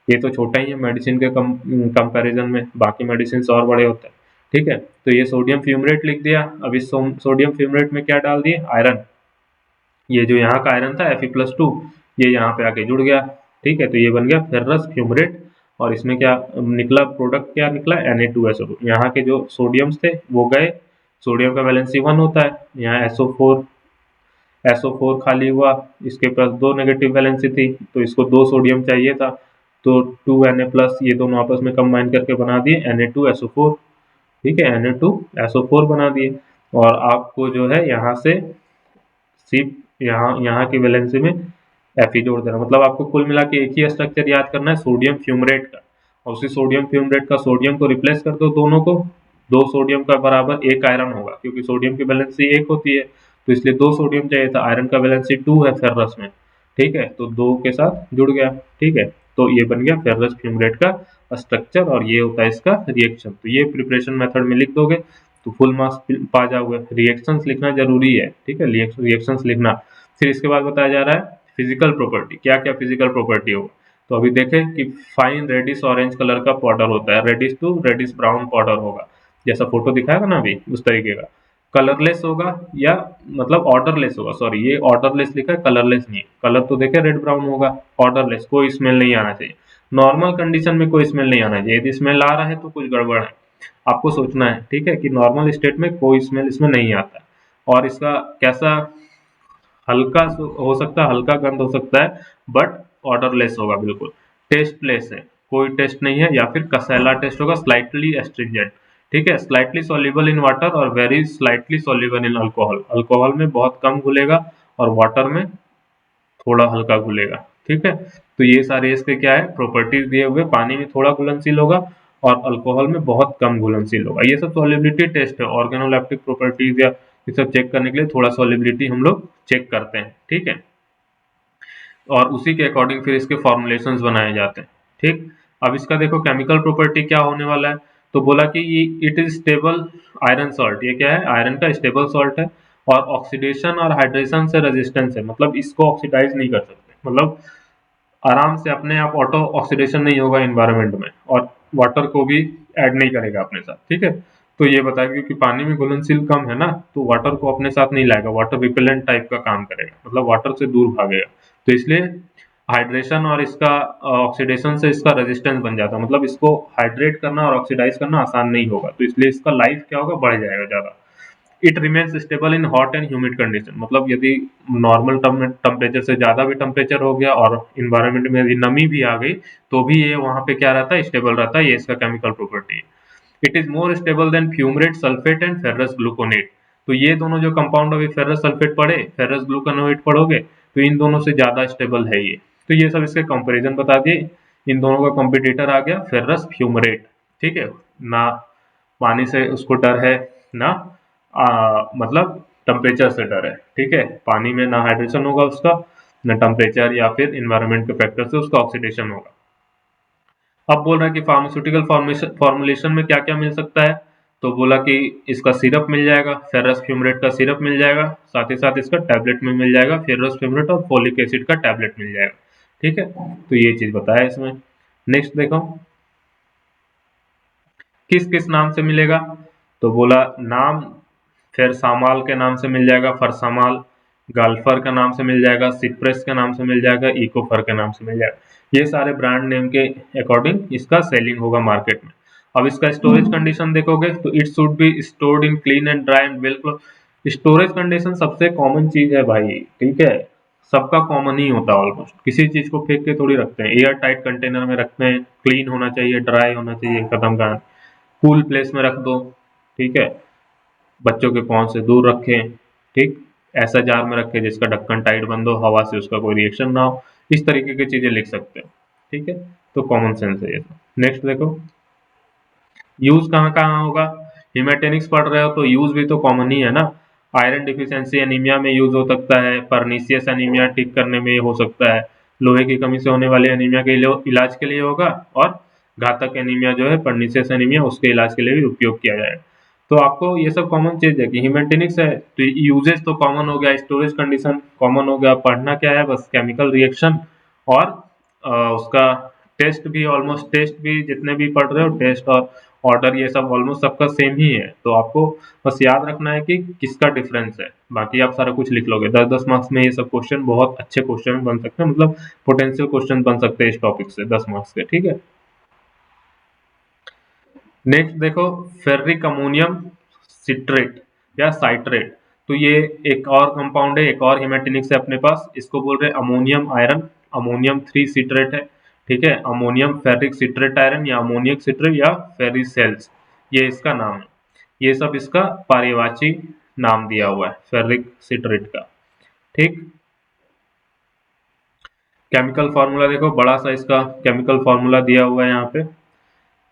ये तो छोटा ही है मेडिसिन के कंपैरिजन में, बाकी मेडिसिन और बड़े होते हैं। ठीक है, तो ये सोडियम फ्यूमरेट लिख दिया। अब इस सोडियम फ्यूमरेट में क्या डाल दिए, आयरन। ये जो यहाँ का आयरन था Fe+2, ये यहाँ पे आके जुड़ गया। ठीक है, तो ये बन गया फेरस फ्यूमरेट। और इसमें क्या निकला, प्रोडक्ट क्या निकला, Na2SO4। यहाँ के जो सोडियम्स थे वो गए, सोडियम का वैलेंसी 1 होता है, यहाँ SO4 खाली हुआ, इसके पास 2 नेगेटिव वैलेंसी थी, तो इसको 2 सोडियम चाहिए था, तो 2Na+, ये दोनों आपस में कंबाइन करके बना दिए Na2SO4। ठीक है, Na2SO4 बना दिए। और आपको जो है यहाँ से सिर्फ यहाँ यहाँ की वैलेंसी में Fe जोड़ देना, मतलब आपको कुल मिला के एक ही स्ट्रक्चर याद करना है, सोडियम फ्यूमरेट का। और उसी सोडियम फ्यूमरेट का सोडियम को रिप्लेस कर दो, दोनों को। 2 सोडियम का बराबर 1 आयरन होगा, क्योंकि सोडियम की वैलेंसी 1 होती है, तो इसलिए 2 सोडियम चाहिए था। आयरन का वैलेंसी 2 है फेरस में। ठीक है, तो 2 के साथ जुड़ गया। ठीक है, तो ये बन गया फेरस फ्यूमरेट का स्ट्रक्चर, और ये होता है इसका रिएक्शन। तो ये प्रिपरेशन मेथड में लिख दोगे तो फुल मार्क्स पा जाओगे। रिएक्शंस लिखना जरूरी है। ठीक है, रिएक्शंस लिखना। फिर इसके बाद बताया जा रहा है फिजिकल प्रॉपर्टी, क्या क्या फिजिकल प्रॉपर्टी होगा। तो अभी देखें कि फाइन रेडिश ऑरेंज कलर का पाउडर होता है, reddish to reddish brown powder होगा, जैसा फोटो दिखाएगा ना अभी उस तरीके का। कलरलेस होगा या मतलब ऑर्डरलेस होगा, सॉरी ये ऑर्डरलेस लिखा है, कलरलेस नहीं। कलर तो देखे रेड ब्राउन होगा। ऑर्डरलेस, कोई स्मेल नहीं आना चाहिए, नॉर्मल कंडीशन में कोई स्मेल नहीं आना चाहिए। यदि स्मेल आ रहा है तो कुछ गड़बड़ है, आपको सोचना है। ठीक है, कि नॉर्मल स्टेट में कोई स्मेल इसमें नहीं आता। और इसका कैसा, हल्का हो सकता है, हल्का गंध हो सकता है, बट ऑर्डरलेस होगा बिल्कुल। टेस्टलेस है, कोई टेस्ट नहीं है, या फिर कसैला टेस्ट होगा, स्लाइटली एस्ट्रिंजेंट। ठीक है, स्लाइटली सॉल्युबल इन वाटर और very slightly soluble in alcohol. Alcohol में बहुत कम घुलेगा और वाटर में थोड़ा हल्का घुलेगा। ठीक है, तो ये सारे इसके क्या है, प्रॉपर्टीज दिए हुए। पानी में थोड़ा घुलनशील होगा और अल्कोहल में बहुत कम घुलनशील होगा। ये सब सॉल्युबिलिटी टेस्ट है, ऑर्गेनोलेप्टिक प्रॉपर्टीज या ये सब चेक करने के लिए थोड़ा सॉल्युबिलिटी हम लोग चेक करते हैं। ठीक है, और उसी के अकॉर्डिंग फिर इसके फॉर्मुलेशंस बनाए जाते हैं। ठीक, अब इसका देखो केमिकल प्रॉपर्टी क्या होने वाला है। तो बोला कि it is stable iron salt. ये क्या है, आयरन का स्टेबल सॉल्ट है, और ऑक्सीडेशन और हाइड्रेशन से रेजिस्टेंस है, मतलब इसको ऑक्सीडाइज नहीं कर सकते, मतलब आराम से अपने आप ऑटो ऑक्सीडेशन नहीं होगा इन्वायरमेंट में, और वाटर को भी ऐड नहीं करेगा अपने साथ। ठीक है, तो ये बताया क्योंकि पानी में घुलनशील कम है ना, तो वाटर को अपने साथ नहीं लाएगा, वाटर रिपेलेंट टाइप का काम करेगा, मतलब वाटर से दूर भागेगा। तो इसलिए हाइड्रेशन और इसका ऑक्सीडेशन से इसका रेजिस्टेंस बन जाता है, मतलब इसको हाइड्रेट करना और ऑक्सीडाइज करना आसान नहीं होगा, तो इसलिए इसका लाइफ क्या होगा, बढ़ जाएगा ज्यादा। It remains stable in hot and humid condition, मतलब यदि नॉर्मल टेम्परेचर से ज़्यादा भी टेम्परेचर हो गया और इन्वायरमेंट में यदि नमी भी आ गई, तो भी ये वहाँ पे क्या रहता है, स्टेबल रहता है। ये इसका केमिकल प्रॉपर्टी है। It is more stable then fumarate, sulphate and ferrous gluconate. तो ये दोनों जो कंपाउंड, अभी फेरस सल्फेट पढ़े, फेरस ग्लूकोनेट पढ़ोगे, तो इन दोनों से ज्यादा स्टेबल है ये। तो ये सब इसके कंपैरिजन बता दिए। इन दोनों का कॉम्पिटिटर आ गया फेरस फ्यूमरेट। ठीक है, ना पानी से उसको डर है, ना मतलब टेम्परेचर से डर है। ठीक है, पानी में ना हाइड्रेशन होगा उसका, ना टेम्परेचर या फिर इन्वायरमेंट के फैक्टर से उसका ऑक्सीडेशन होगा। अब बोल रहा है कि फार्मास्यूटिकल फॉर्मुलेशन में क्या क्या मिल सकता है। तो बोला कि इसका सिरप मिल जाएगा, फेरस फ्यूमरेट का सिरप मिल जाएगा, साथ ही साथ इसका टैबलेट में मिल जाएगा, फेरस फ्यूमरेट और फोलिक एसिड का टैबलेट मिल जाएगा। ठीक है, तो ये चीज बताया इसमें। नेक्स्ट देखो, किस किस नाम से मिलेगा। तो बोला नाम, फिर सामाल के नाम से मिल जाएगा फरसामाल, गाल्फर का नाम से मिल जाएगा, सिप्रेस के नाम से मिल जाएगा, इकोफर के नाम से मिल जाएगा। ये सारे ब्रांड नेम के अकॉर्डिंग इसका सेलिंग होगा मार्केट में। अब इसका स्टोरेज कंडीशन देखोगे तो it should be stored in clean and dry and well close. Storage condition सबसे कॉमन चीज है भाई। ठीक है, सबका कॉमन ही होता है ऑलमोस्ट। किसी चीज को फेंक के थोड़ी रखते हैं, एयर टाइट कंटेनर में रखते हैं, क्लीन होना चाहिए, ड्राई होना चाहिए, खत्म का। कूल प्लेस में रख दो। ठीक है, बच्चों के पाँव से दूर रखें। ठीक, ऐसा जार में रखें जिसका ढक्कन टाइट बंद हो, हवा से उसका कोई रिएक्शन ना हो। इस तरीके की चीजें लिख सकते हैं। ठीक है, तो कॉमन सेंस है ये। नेक्स्ट देखो, यूज कहाँ कहाँ होगा। हिमेटेनिक्स पढ़ रहे हो तो यूज भी तो कॉमन ही है ना। आयरन डिफिशियंसी एनीमिया में यूज हो सकता है, परनीसियस एनीमिया ठीक करने में हो सकता है, लोहे की कमी से होने वाले एनीमिया के इलाज के लिए होगा, और घातक एनीमिया जो है परनीसियस एनीमिया, उसके इलाज के लिए भी उपयोग किया जाएगा। तो आपको ये सब कॉमन चीज है कि हिमेटेनिक्स है तो यूजेस तो कॉमन हो गया, स्टोरेज कंडीशन कॉमन हो गया। पढ़ना क्या है, बस केमिकल रिएक्शन और उसका टेस्ट भी, ऑलमोस्ट टेस्ट भी जितने भी पढ़ रहे हो, टेस्ट और ऑर्डर ये सब ऑलमोस्ट सबका सेम ही है। तो आपको बस याद रखना है कि किसका डिफरेंस है, बाकी आप सारा कुछ लिख लोगे। 10-10 मार्क्स में ये सब क्वेश्चन बहुत अच्छे क्वेश्चन बन सकते हैं, मतलब पोटेंशियल क्वेश्चन बन सकते हैं इस टॉपिक से 10 मार्क्स के। ठीक है, नेक्स्ट देखो, फेर्रिक अमोनियम सिट्रेट या साइट्रेट। तो ये एक और कंपाउंड है, एक और हेमेटिनिक्स है अपने पास। इसको बोल रहे हैं अमोनियम आयरन, अमोनियम 3 सिट्रेट है। ठीक है, अमोनियम फेरिक सिट्रेट आयरन या अमोनियम सिट्रेट या फेरिसेल्स, ये इसका नाम है। ये सब इसका पारिवाची नाम दिया हुआ है फेरिक सिट्रेट का। ठीक, केमिकल फार्मूला देखो, बड़ा सा इसका केमिकल फार्मूला दिया हुआ है यहाँ पे,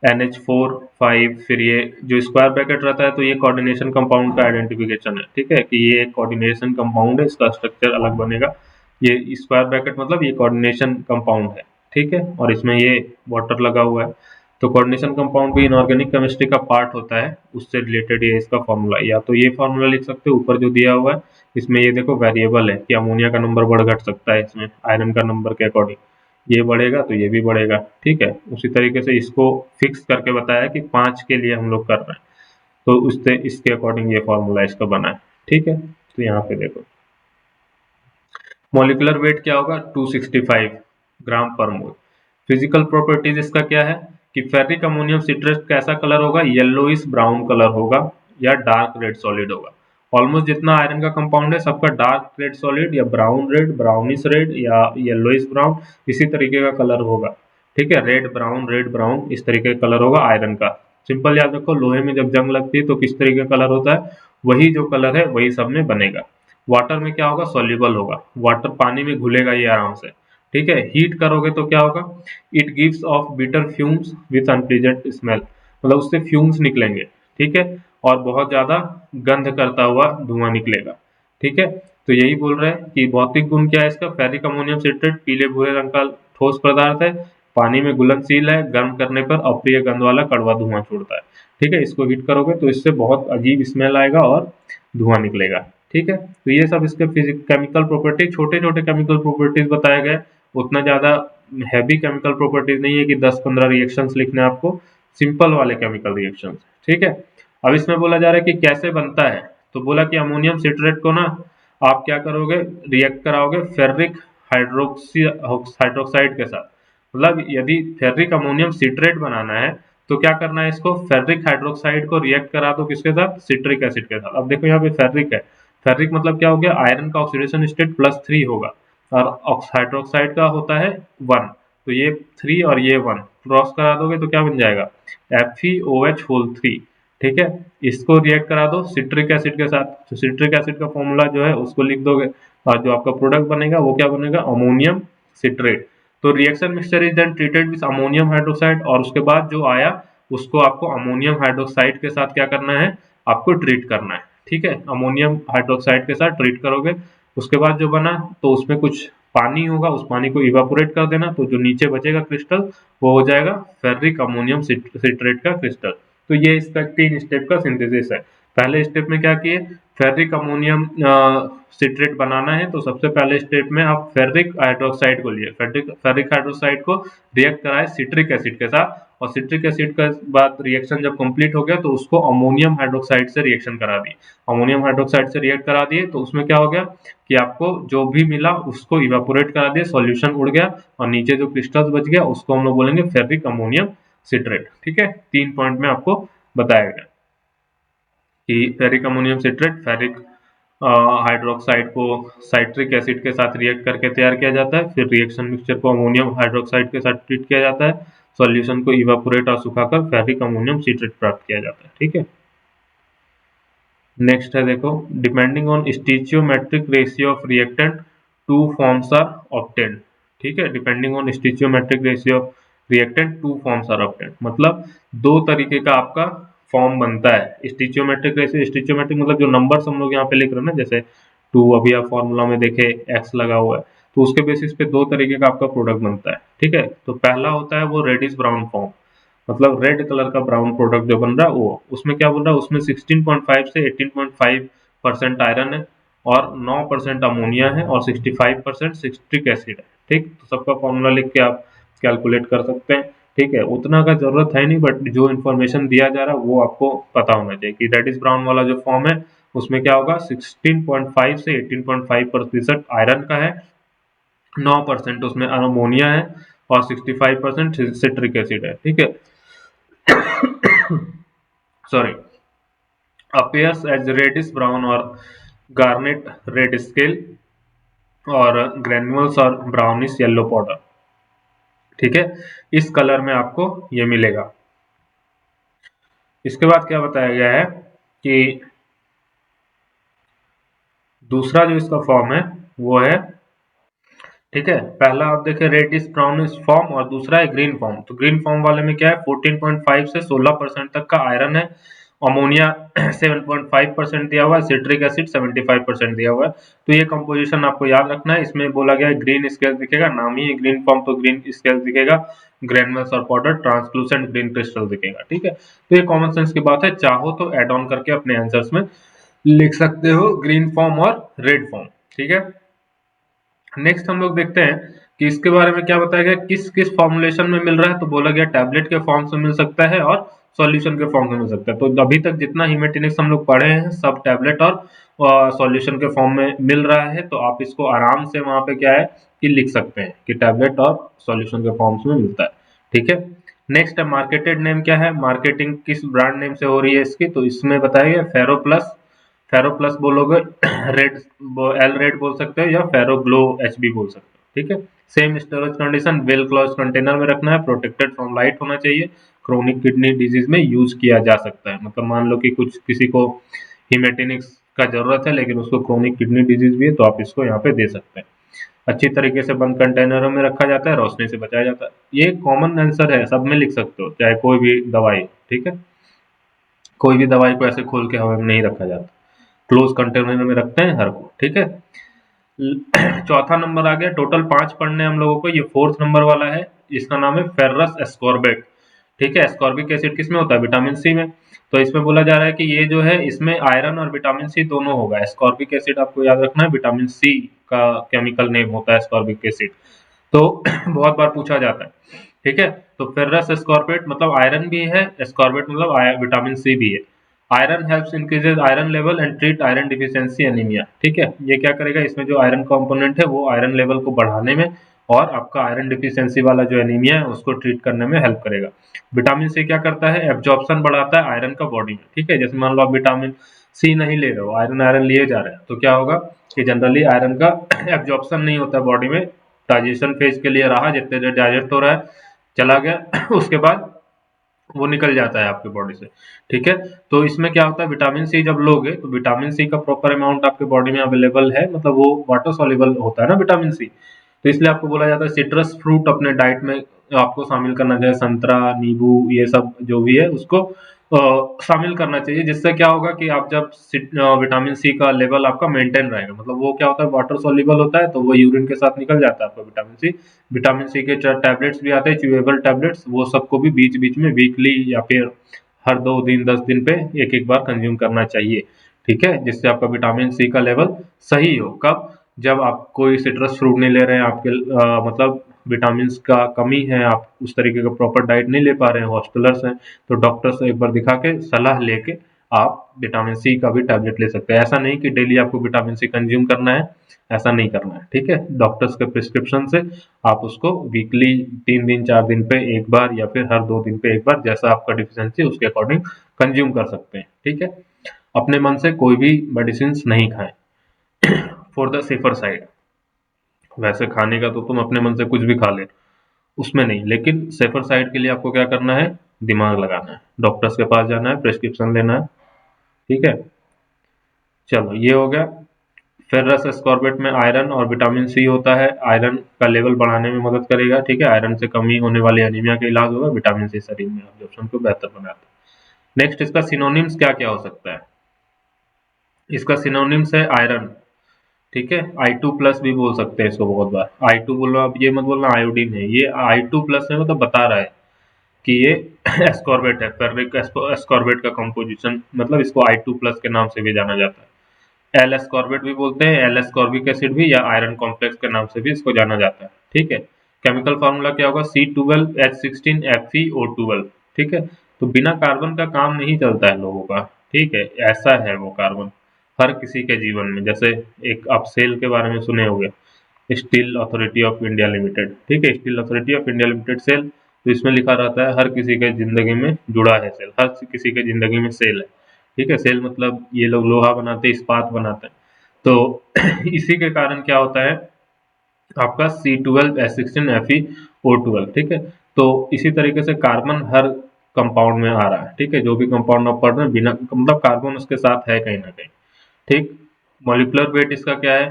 NH4 5। फिर ये जो स्क्वायर ब्रैकेट रहता है तो ये कोऑर्डिनेशन कंपाउंड का आइडेंटिफिकेशन है। ठीक है, कि ये एक कोऑर्डिनेशन कंपाउंड है, इसका स्ट्रक्चर अलग बनेगा। ये स्क्वायर ब्रैकेट मतलब ये कोऑर्डिनेशन कंपाउंड है। ठीक है, और इसमें ये वाटर लगा हुआ है। तो कोऑर्डिनेशन कंपाउंड भी इनऑर्गेनिक केमिस्ट्री का पार्ट होता है, उससे रिलेटेड ये इसका फॉर्मूला। या तो ये फॉर्मूला लिख सकते हो ऊपर जो दिया हुआ है। इसमें ये देखो वेरिएबल है कि अमोनिया का नंबर बढ़ घट सकता है इसमें आयरन का नंबर के अकॉर्डिंग। ये बढ़ेगा तो ये भी बढ़ेगा। ठीक है, उसी तरीके से इसको फिक्स करके बताया कि 5 के लिए हम लोग कर रहे हैं, तो उससे इसके अकॉर्डिंग ये फॉर्मूला इसका बना है। ठीक है, तो यहाँ पे देखो मॉलिक्यूलर वेट क्या होगा, 265 ग्राम पर मोल। फिजिकल प्रॉपर्टीज इसका क्या है कि फेरिक अमोनियम सिट्रेट कैसा कलर होगा, येलोइश ब्राउन कलर होगा या डार्क रेड सॉलिड होगा। ऑलमोस्ट जितना आयरन का कंपाउंड है सबका डार्क रेड सॉलिड या ब्राउन रेड, ब्राउनिश रेड या येलोइश ब्राउन, इसी तरीके का कलर होगा। ठीक है, रेड ब्राउन इस तरीके का कलर होगा आयरन का। सिंपल याद रखो, लोहे में जब जंग लगती है तो किस तरीके का कलर होता है, वही जो कलर है वही सब में बनेगा। वाटर में क्या होगा, सॉल्युबल होगा, वाटर पानी में घुलेगा ये आराम से। ठीक है, हीट करोगे तो क्या होगा, it gives off bitter fumes with unpleasant smell, मतलब उससे फ्यूम्स निकलेंगे। ठीक है, और बहुत ज्यादा गंध करता हुआ धुआं निकलेगा। ठीक है, तो यही बोल रहे हैं कि भौतिक गुण क्या है इसका, फेरिक अमोनियम सिट्रेट पीले भूरे रंग का ठोस पदार्थ है, पानी में घुलनशील है, गर्म करने पर अप्रिय गंध वाला कड़वा धुआं छोड़ता है। ठीक है, इसको हीट करोगे तो इससे बहुत अजीब स्मेल आएगा और धुआं निकलेगा। ठीक है, तो ये सब इसके केमिकल प्रॉपर्टी, छोटे छोटे केमिकल प्रॉपर्टीज बताए गए, उतना ज्यादा हैवी केमिकल प्रॉपर्टीज नहीं है कि 10-15 रिएक्शंस लिखने हैं आपको, सिंपल वाले केमिकल रिएक्शंस। ठीक है, अब इसमें बोला जा रहा है कि कैसे बनता है। तो बोला कि अमोनियम सिट्रेट को ना आप क्या करोगे, रिएक्ट कराओगे फेरिक हाइड्रोक्सी हाइड्रोक्साइड के साथ। मतलब यदि फेरिक अमोनियम सिट्रेट बनाना है तो क्या करना है, इसको फेरिक हाइड्रोक्साइड को रिएक्ट करा दो किसके साथ, सिट्रिक एसिड के साथ। अब देखो यहाँ पे फेरिक है, फेरिक मतलब क्या हो गया, आयरन का ऑक्सीडेशन स्टेट +3 होगा और हाइड्रोक्साइड का होता है 1, तो ये 3 और ये 1 क्रॉस करा दोगे तो क्या बन जाएगा, FeOH होल 3। ठीक है, इसको रिएक्ट करा दो सिट्रिक एसिड के साथ, तो सिट्रिक एसिड का फॉर्मूला जो है उसको लिख दोगे और जो आपका प्रोडक्ट बनेगा वो क्या बनेगा, अमोनियम सिट्रेट। तो reaction mixture is then treated with ammonium hydroxide, और उसके बाद जो आया उसको आपको अमोनियम हाइड्रोक्साइड के साथ क्या करना है, आपको ट्रीट करना है। ठीक है, अमोनियम हाइड्रोक्साइड के साथ ट्रीट करोगे, उसके बाद जो बना तो उसमें कुछ पानी होगा, उस पानी को इवापोरेट कर देना, तो जो नीचे बचेगा क्रिस्टल वो हो जाएगा फेरिक अमोनियम सिट्रेट का क्रिस्टल। तो ये इसका 3 स्टेप का सिंथेसिस है। पहले स्टेप में क्या किए, फेरिक अमोनियम सिट्रेट बनाना है, तो सबसे पहले स्टेप में आप फेरिक हाइड्रोक्साइड को लिए, फेरिक हाइड्रोक्साइड को रिएक्ट कराए सिट्रिक एसिड के साथ, और सिट्रिक एसिड के बाद रिएक्शन जब कंप्लीट हो गया तो उसको अमोनियम हाइड्रोक्साइड से रिएक्शन करा दिए, अमोनियम हाइड्रोक्साइड से रिएक्ट करा दिए, तो उसमें क्या हो गया कि आपको जो भी मिला उसको इवापोरेट करा दिए, सॉल्यूशन उड़ गया और नीचे जो क्रिस्टल्स बच गया उसको हम लोग बोलेंगे फेरिक अमोनियम सिट्रेट। ठीक है, 3 पॉइंट में आपको बताया गया कि ferric ammonium citrate ferric hydroxide को साइट्रिक एसिड के साथ रिएक्ट करके तैयार किया जाता है, फिर रिएक्शन मिक्सचर को अमोनियम हाइड्रोक्साइड के साथ ट्रीट किया जाता है, सॉल्यूशन को इवापोरेट और सुखाकर फेरिक अमोनियम सिट्रेट प्राप्त किया जाता है। ठीक है, नेक्स्ट है देखो, depending on stoichiometric ratio of reactant two forms are obtained. ठीक है, depending on stoichiometric ratio of reactant two forms are obtained, मतलब दो तरीके का आपका फॉर्म बनता है। स्टिचियोमेट्रिक रेशियो, स्टिचियोमेट्रिक मतलब जो नंबर्स हम लोग यहाँ पे लिख रहे हैं ना, जैसे 2 अभी आप फॉर्मूला में देखे x लगा हुआ है, तो उसके बेसिस पे दो तरीके का आपका प्रोडक्ट बनता है। ठीक है, तो पहला होता है वो रेडिश ब्राउन फॉर्म, मतलब रेड कलर का ब्राउन प्रोडक्ट जो बन रहा है वो, उसमें क्या बोल रहा है, उसमें 16.5 से 18.5% आयरन है और 9% अमोनिया है और 65% सिट्रिक एसिड है। ठीक, तो सबका फॉर्मूला लिख के आप कैलकुलेट कर सकते हैं। ठीक है, उतना का जरूरत है नहीं, बट जो इन्फॉर्मेशन दिया जा रहा है वो आपको पता होना चाहिए कि रेडिश ब्राउन वाला जो फॉर्म है उसमें क्या होगा, 16.5 से 18.5% आयरन का है, 9% उसमें अमोनिया है और 65% सिट्रिक एसिड है। ठीक है, sorry, appears as reddish brown और garnet red scale और granules और brownish yellow powder। ठीक है, इस कलर में आपको ये मिलेगा। इसके बाद क्या बताया गया है कि दूसरा जो इसका फॉर्म है वो है, ठीक है, पहला आप देखें रेडिश ब्राउनिश फॉर्म और दूसरा है ग्रीन फॉर्म। तो ग्रीन फॉर्म वाले में क्या है, 14.5 से 16% तक का आयरन है, अमोनिया 7.5% दिया हुआ है, सिट्रिक एसिड 75% दिया हुआ है। तो ये कंपोजिशन आपको याद रखना है। इसमें बोला गया है ग्रीन स्केल दिखेगा, नाम ही है ग्रीन फॉर्म तो ग्रीन स्केल दिखेगा, ग्रेनुलस और पाउडर ट्रांसलूसेंट ग्रीन क्रिस्टल दिखेगा। ठीक है, तो ये कॉमन सेंस की बात है, चाहो तो एड ऑन करके अपने आंसर्स में लिख सकते हो ग्रीन फॉर्म और रेड फॉर्म। ठीक है, नेक्स्ट हम लोग देखते हैं कि इसके बारे में क्या बताया गया, किस किस फॉर्मुलेशन में मिल रहा है। तो बोला गया टैबलेट के फॉर्म से मिल सकता है और सॉल्यूशन के फॉर्म में मिल सकता है। तो अभी तक जितना हीमेटिनिक्स हम लोग पढ़े हैं सब टैबलेट और सॉल्यूशन के फॉर्म में मिल रहा है, तो आप इसको आराम से वहां पे क्या है कि लिख सकते हैं कि टैबलेट और सॉल्यूशन के फॉर्म्स में मिलता है। ठीक है, नेक्स्ट है मार्केटेड नेम क्या है, मार्केटिंग किस ब्रांड नेम से हो रही है इसकी, तो इसमें बताया गया फेरो प्लस, फेरो प्लस बोलोगे रेड, एल रेड बोल सकते हो या फेरो ग्लो एचबी बोल सकते हो। ठीक है, same storage condition, well close container में रखना है, प्रोटेक्टेड फ्रॉम लाइट होना चाहिए, क्रोनिक किडनी डिजीज में यूज किया जा सकता है। मतलब मान लो कि कुछ किसी को हीमेटिनिक्स का जरूरत है लेकिन उसको क्रोनिक किडनी डिजीज भी है, तो आप इसको यहाँ पे दे सकते हैं। अच्छी तरीके से बंद कंटेनरों में रखा जाता है, रोशनी से बचाया जाता है। ये कॉमन आंसर है, सब में लिख सकते हो, चाहे कोई भी दवाई। ठीक है, कोई भी दवाई को ऐसे खोल के हवा में नहीं रखा जाता, क्लोज कंटेनर में रखते हैं हर को। ठीक है, चौथा नंबर आ गया, टोटल 5 पढ़ने हम लोगों को, ये 4th नंबर वाला है, इसका नाम है फेरस एस्कॉर्बेट। ठीक है, एस्कॉर्बिक एसिड किसमें होता है, विटामिन सी में। तो इसमें बोला जा रहा है कि ये जो है इसमें आयरन और विटामिन सी दोनों होगा। एस्कॉर्बिक एसिड आपको याद रखना है, विटामिन सी का केमिकल नेम होता है एस्कॉर्बिक एसिड, तो बहुत बार पूछा जाता है। ठीक है, तो फेरस एस्कॉर्बेट मतलब आयरन भी है, एस्कॉर्बेट मतलब विटामिन सी भी है। Iron helps increases iron level and treat iron deficiency anaemia. ठीक है, ये क्या करेगा, इसमें जो आयरन कंपोनेंट है वो आयरन लेवल को बढ़ाने में और आपका आयरन डिफिशियंसी वाला जो एनीमिया है उसको ट्रीट करने में हेल्प करेगा। विटामिन सी क्या करता है, एब्जॉर्प्शन बढ़ाता है आयरन का बॉडी में। ठीक है, जैसे मान लो आप विटामिन सी नहीं ले रहे हो, आयरन आयरन लिए जा रहे हैं, तो क्या होगा कि जनरली आयरन का एब्जॉर्प्शन नहीं होता बॉडी में, डाइजेशन फेज के लिए रहा, जितने देर डाइजेस्ट हो रहा है चला गया उसके बाद वो निकल जाता है आपकी बॉडी से, ठीक है। तो इसमें क्या होता है, विटामिन सी जब लोगे तो विटामिन सी का प्रॉपर अमाउंट आपके बॉडी में अवेलेबल है, मतलब वो वाटर सॉल्युबल होता है ना विटामिन सी, तो इसलिए आपको बोला जाता है सिट्रस फ्रूट अपने डाइट में आपको शामिल करना चाहिए, संतरा, नींबू, ये सब जो भी है उसको शामिल करना चाहिए, जिससे क्या होगा कि आप जब विटामिन सी का लेवल आपका मेंटेन रहेगा, मतलब वो क्या होता है वाटर सॉल्युबल होता है, तो वो यूरिन के साथ निकल जाता है आपका विटामिन सी के टैबलेट्स भी आते हैं, च्यूएबल टैबलेट्स, वो सबको भी बीच बीच में वीकली या फिर हर 2 दिन 10 दिन पे एक एक बार कंज्यूम करना चाहिए, ठीक है, जिससे आपका विटामिन सी का लेवल सही हो। कब, जब आप कोई सिट्रस फ्रूट नहीं ले रहे हैं, आपके मतलब विटामिन का कमी है, आप उस तरीके का प्रॉपर डाइट नहीं ले पा रहे हैं, हॉस्पिटलर्स हैं, तो डॉक्टर से एक बार दिखा के सलाह लेके आप विटामिन सी का भी टैबलेट ले सकते हैं। ऐसा नहीं कि डेली आपको विटामिन सी कंज्यूम करना है, ऐसा नहीं करना है, ठीक है। डॉक्टर्स के प्रिस्क्रिप्शन से आप उसको वीकली 3 दिन 4 दिन पे एक बार या फिर हर 2 दिन पे एक बार, जैसा आपका डिफिशियंसी उसके अकॉर्डिंग कंज्यूम कर सकते हैं, ठीक है। अपने मन से कोई भी मेडिसिन नहीं खाएं फॉर द सेफर साइड। वैसे खाने का तो तुम अपने मन से कुछ भी खा ले, उसमें नहीं, लेकिन सेफर साइड के लिए आपको क्या करना है, दिमाग लगाना है, डॉक्टर्स के पास जाना है, प्रिस्क्रिप्शन लेना है, ठीक है। चलो ये हो गया। फेरस एस्कॉर्बिट में आयरन और विटामिन सी होता है, आयरन का लेवल बढ़ाने में मदद करेगा, ठीक है, आयरन से कमी होने वाली एनीमिया का इलाज होगा, विटामिन सी शरीर में एब्जॉर्प्शन को बेहतर बनाता है। नेक्स्ट इसका सिनोनिम्स क्या क्या हो सकता है, इसका सिनोनिम्स है आयरन, ठीक है, I2+ भी बोल सकते हैं इसको, बहुत बार I2 बोल रहा हूँ, आप ये मत बोलना आयोडीन है, ये I2+ में मतलब बता रहा है कि ये एस्कॉर्बेट है, फेरिक एस्कॉर्बेट का कंपोजिशन, मतलब इसको I2+ के नाम से भी जाना जाता है। एल एस्कॉर्बेट भी बोलते हैं, एल एस्कॉर्बिक एसिड भी, या आयरन कॉम्प्लेक्स के नाम से भी इसको जाना जाता है, ठीक है। केमिकल फार्मूला क्या होगा, C12H16Fe O12, ठीक है। तो बिना कार्बन का काम नहीं चलता है लोगों का, ठीक है, ऐसा है वो कार्बन हर किसी के जीवन में। जैसे एक आप सेल के बारे में सुने होंगे, steel authority of India limited, ठीक है, steel authority of India limited SAIL, तो इसमें लिखा रहता है हर किसी के जिंदगी में जुड़ा है सेल, हर किसी के जिंदगी में सेल है, ठीक है। सेल मतलब ये लोग लोहा बनाते हैं, इस्पात बनाते हैं, तो इसी के कारण क्या होता है आपका C12H16Fe O12, ठीक है। तो इसी तरीके से कार्बन हर कंपाउंड में आ रहा है, ठीक है, जो भी कंपाउंड आप पढ़ रहे हैं बिना मतलब कार्बन उसके साथ है कहीं ना कहीं, ठीक। मॉलिक्यूलर वेट इसका क्या है,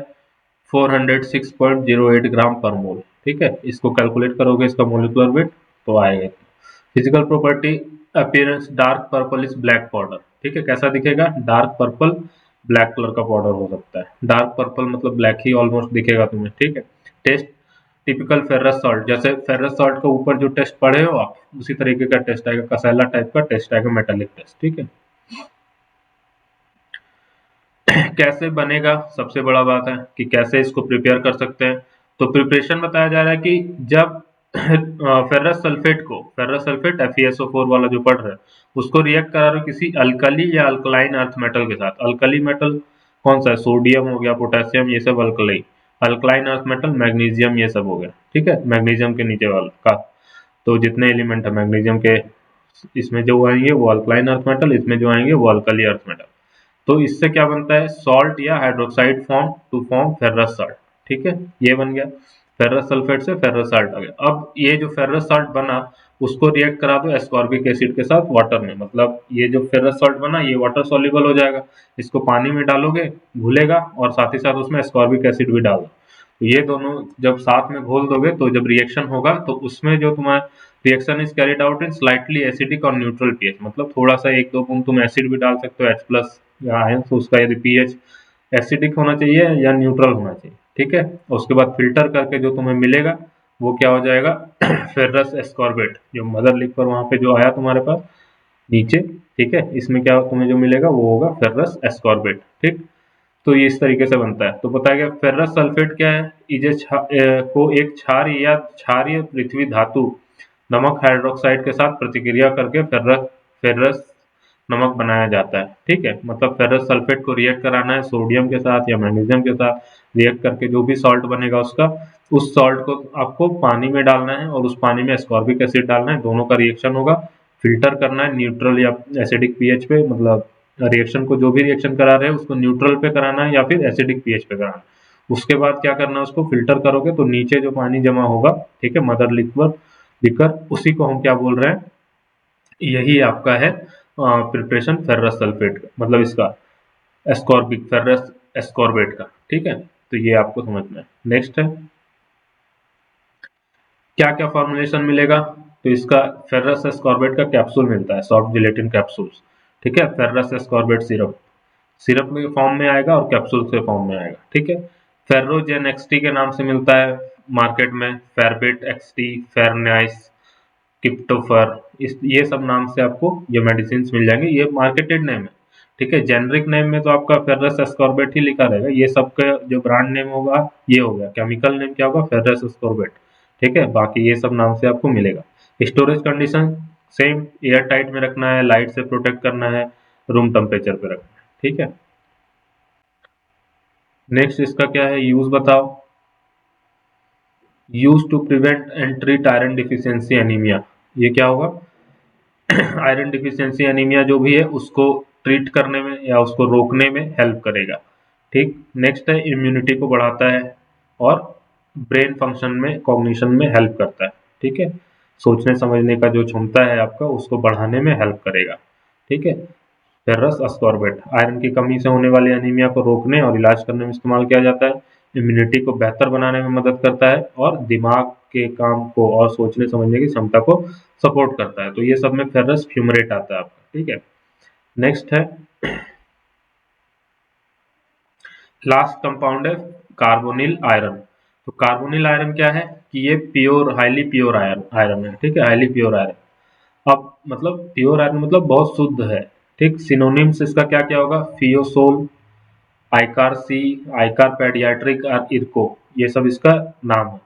406.08 ग्राम पर मोल, ठीक है, इसको कैलकुलेट करोगे इसका मॉलिक्यूलर वेट तो आएगा। Physical property, appearance dark purplish black powder, ठीक है, कैसा दिखेगा, डार्क पर्पल ब्लैक कलर का पाउडर हो सकता है, डार्क पर्पल मतलब ब्लैक ही ऑलमोस्ट दिखेगा तुम्हें, ठीक है। टेस्ट, टिपिकल फेरस सॉल्ट, जैसे फेरस सॉल्ट का ऊपर जो टेस्ट पढ़े हो आप, उसी तरीके का टेस्ट आएगा, कसैला टाइप का टेस्ट आएगा, मेटालिक टेस्ट, ठीक है। कैसे बनेगा, सबसे बड़ा बात है कि कैसे इसको प्रिपेयर कर सकते हैं। तो प्रिपरेशन बताया जा रहा है कि जब फेरस सल्फेट FeSO4 वाला जो पढ़ रहे हैं उसको रिएक्ट करा रहे हो किसी अल्कली या अल्कलाइन अर्थ मेटल के साथ। अल्कली मेटल कौन सा है, सोडियम हो गया, पोटेशियम, ये सब alkali. Alkaline earth metal magnesium, ये सब हो गया, ठीक है, मैग्नीशियम के नीचे वाला का, तो जितने एलिमेंट है मैग्नीशियम के, इसमें जो आएंगे वो अल्कलाइन अर्थ मेटल, इसमें जो आएंगे वो अल्कली अर्थ मेटल। तो इससे क्या बनता है, सॉल्ट या hydroxide form to form ferrous salt, ठीक है, ये बन गया, फेरस सल्फेट से फेरस साल्ट आ गया। अब ये जो फेरस साल्ट बना उसको रिएक्ट करा दो एस्कॉर्बिक एसिड के साथ वाटर में, मतलब ये जो फेरस साल्ट बना ये वाटर सॉल्युबल हो जाएगा, इसको पानी में डालोगे घुलेगा, और साथ ही साथ उसमें एस्कॉर्बिक एसिड भी डाल दो, तो ये दोनों जब साथ में घोल दोगे तो जब रिएक्शन होगा तो उसमें जो तुम्हारा reaction is carried out in slightly acidic और न्यूट्रल पीएच, मतलब थोड़ा सा 1-2 बूंद तुम एसिड भी डाल सकते हो H+ या आयन, तो उसका यदि पीएच एसिडिक होना चाहिए या न्यूट्रल होना चाहिए, ठीक है। उसके बाद फिल्टर करके जो तुम्हें मिलेगा वो क्या हो जाएगा फेरस एस्कॉर्बेट, जो मदर लिख पर वहां पे जो आया तुम्हारे पास नीचे, ठीक है, इसमें क्या तुम्हें जो मिलेगा वो होगा फेरस एस्कॉर्बेट, ठीक। तो ये इस तरीके से बनता है। तो बताया गया फेरस सल्फेट क्या है, को एक क्षारीय पृथ्वी धातु नमक हाइड्रोक्साइड के साथ प्रतिक्रिया करके फेरस फेरस नमक बनाया जाता है, ठीक है। मतलब फेरस सल्फेट को रिएक्ट कराना है सोडियम के साथ या मैग्नीशियम के साथ, रिएक्ट करके जो भी सॉल्ट बनेगा उसका, उस सॉल्ट को आपको पानी में डालना है और उस पानी में एस्कॉर्बिक एसिड डालना है, दोनों का रिएक्शन होगा, फिल्टर करना है न्यूट्रल या एसिडिक पीएच पे, मतलब रिएक्शन को जो भी रिएक्शन करा रहे हैं उसको न्यूट्रल पे कराना है या फिर एसिडिक पीएच पे कराना है। उसके बाद क्या करना है, उसको फिल्टर करोगे तो नीचे जो पानी जमा होगा, ठीक है, मदर लिक्विड, दिक्कत, उसी को हम क्या बोल रहे हैं, यही आपका है प्रिपरेशन फेरस सल्फेट का, मतलब इसका एस्कॉर्बिक फेरस एस्कॉर्बेट का। ठीक है, तो ये आपको समझना है। नेक्स्ट है क्या क्या फॉर्मुलेशन मिलेगा, तो इसका फेरस एस्कॉर्बेट का कैप्सूल मिलता है, सॉफ्ट जिलेटिन कैप्सूल्स। ठीक है, फेरस एस्कॉर्बेट सिरप, सिरप में फॉर्म में आएगा और कैप्सूल के फॉर्म में आएगा। ठीक है, फेर्रोजेन एक्सटी के नाम से मिलता है मार्केट में, फेरबेट एक्सटी, फेरनाइस, किप्टोफर, इस ये सब नाम से आपको ये मेडिसिन मिल जाएंगे, ये मार्केटेड नेम है। ठीक है, जेनरिक नेम में तो आपका फेरस एस्कॉर्बेट ही लिखा रहेगा, ये सबका जो ब्रांड नेम होगा ये हो गया, केमिकल नेम क्या होगा, फेरस एस्कॉर्बेट। ठीक है, बाकी ये सब नाम से आपको मिलेगा। Storage condition same, air tight में रखना है, लाइट से प्रोटेक्ट करना है, रूम टेम्परेचर पे रखना है। ठीक है, नेक्स्ट इसका क्या है, यूज बताओ। Use to prevent and treat iron deficiency anaemia, ये क्या होगा, आयरन डिफिशियंसी एनीमिया जो भी है उसको ट्रीट करने में या उसको रोकने में हेल्प करेगा। ठीक, नेक्स्ट है इम्यूनिटी को बढ़ाता है और ब्रेन फंक्शन में, कॉग्निशन में हेल्प करता है। ठीक है, सोचने समझने का जो क्षमता है आपका उसको बढ़ाने में हेल्प करेगा। ठीक है, फेरस अस्कॉर्बेट आयरन की कमी से होने वाली एनीमिया को रोकने और इलाज करने में इस्तेमाल किया जाता है। इम्यूनिटी को बेहतर बनाने में मदद करता है और दिमाग के काम को और सोचने समझने की क्षमता को सपोर्ट करता है। तो ये सब में फेरस फ्यूमरेट आता है आपका। ठीक है, नेक्स्ट है लास्ट कंपाउंड है कार्बोनिल आयरन। तो कार्बोनिल आयरन क्या है कि ये pure, highly pure iron iron है। ठीक है, हाईली प्योर आयरन। अब मतलब प्योर आयरन मतलब बहुत शुद्ध है। ठीक, सिनोनिम्स इसका क्या क्या होगा, फियोसोल, आइकार सी, आइकार पेडियाट्रिक और इर्को, ये सब इसका नाम है।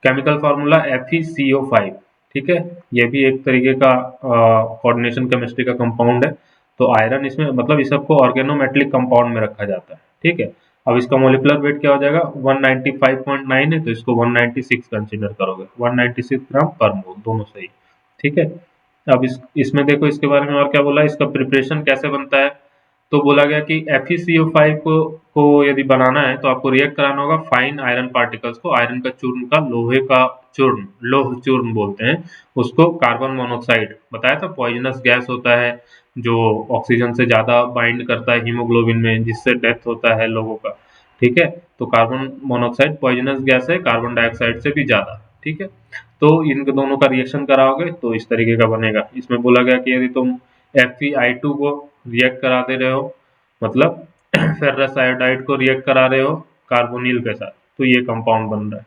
Chemical formula FeCO5। ठीक है, ये भी एक तरीके का कोऑर्डिनेशन केमिस्ट्री का कंपाउंड है। तो आयरन इसमें मतलब इस सबको ऑर्गेनोमेटेलिक कंपाउंड में रखा जाता है। ठीक है, अब इसका मोलिकुलर वेट क्या हो जाएगा, 195.9 है तो इसको 196 कंसीडर करोगे, 196 ग्राम पर मोल, दोनों सही। ठीक है, अब इसमें देखो इसके बारे में और क्या बोला, इसका प्रिपरेशन कैसे बनता है। तो बोला गया कि FeCO5 को यदि बनाना है तो आपको रिएक्ट कराना होगा फाइन आयरन पार्टिकल्स को, आयरन का चूर्ण का, लोहे का चूर्ण, लोह चूर्ण बोलते हैं उसको, कार्बन मोनोक्साइड बताया था पॉइजनस गैस होता है जो ऑक्सीजन से ज्यादा बाइंड करता है हीमोग्लोबिन में, जिससे डेथ होता है लोगों का। ठीक है, तो कार्बन मोनोक्साइड पॉइजनस गैस है कार्बन डाइऑक्साइड से भी ज्यादा। ठीक है, तो इन दोनों का रिएक्शन कराओगे तो इस तरीके का बनेगा। इसमें बोला गया कि यदि तुम FeI2 को रिएक्ट करा दे रहे हो, मतलब फेरस आयोडाइड को रिएक्ट करा रहे हो कार्बोनिल के साथ, तो ये कंपाउंड बन रहा है।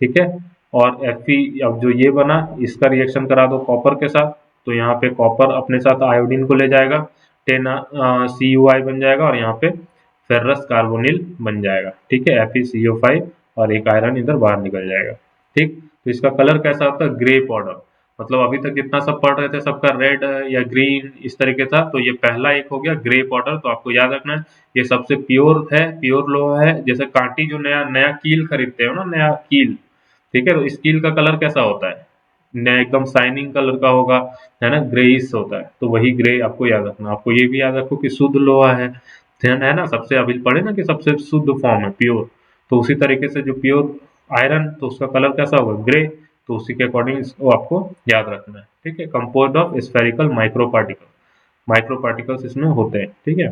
ठीक है, और Fe अब जो ये बना इसका रिएक्शन करा दो कॉपर के साथ, तो यहाँ पे कॉपर अपने साथ आयोडीन को ले जाएगा, 10 CuI बन जाएगा और यहाँ पे फेरस कार्बोनिल बन जाएगा। ठीक है, FeCO5 और एक आयरन इधर बाहर निकल जाएगा। ठीक, तो इसका कलर कैसा होता है, ग्रे पाउडर, मतलब अभी तक जितना सब पढ़ रहे थे सबका रेड या ग्रीन इस तरीके था, तो ये पहला एक हो गया ग्रे पाउडर। तो आपको याद रखना है ये सबसे प्योर है, प्योर लोहा है। जैसे कांटी जो नया नया कील खरीदते हो ना, नया कील, ठीक है, तो इस कील का कलर कैसा होता है, नया एकदम शाइनिंग कलर का होगा, है ना, ग्रेइश होता है। तो वही ग्रे आपको याद रखना। आपको ये भी याद रखो कि शुद्ध लोहा है ना, सबसे अभी पढ़े ना कि सबसे शुद्ध फॉर्म है प्योर, तो उसी तरीके से जो प्योर आयरन, तो उसका कलर कैसा होगा, ग्रे। तो उसी के अकॉर्डिंग इसको आपको याद रखना है। ठीक है, composed of spherical micro particle, micro particles इसमें होते हैं। ठीक है,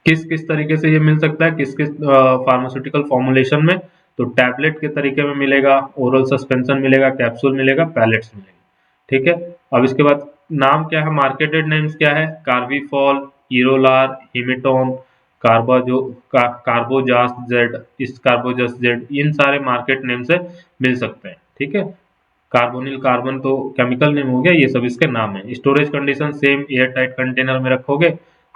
किस किस तरीके से ये मिल सकता है, किस किस फार्मास्यूटिकल फॉर्मुलेशन में, तो टैबलेट के तरीके में मिलेगा, ओरल सस्पेंशन मिलेगा, कैप्सूल मिलेगा, पैलेट्स मिलेंगे। ठीक है, अब इसके बाद नाम क्या है, मार्केटेड नेम्स क्या है, कार्बीफॉल, इरोलार, हिमेटोन, कार्बाजो कार्बोजास जेड, इस कार्बोजस जेड, इन सारे मार्केट नेम से मिल सकते हैं। ठीक है, कार्बोनिल कार्बन तो केमिकल नेम हो गया, ये सब इसके नाम है। Storage condition same, air tight container में रखोगे,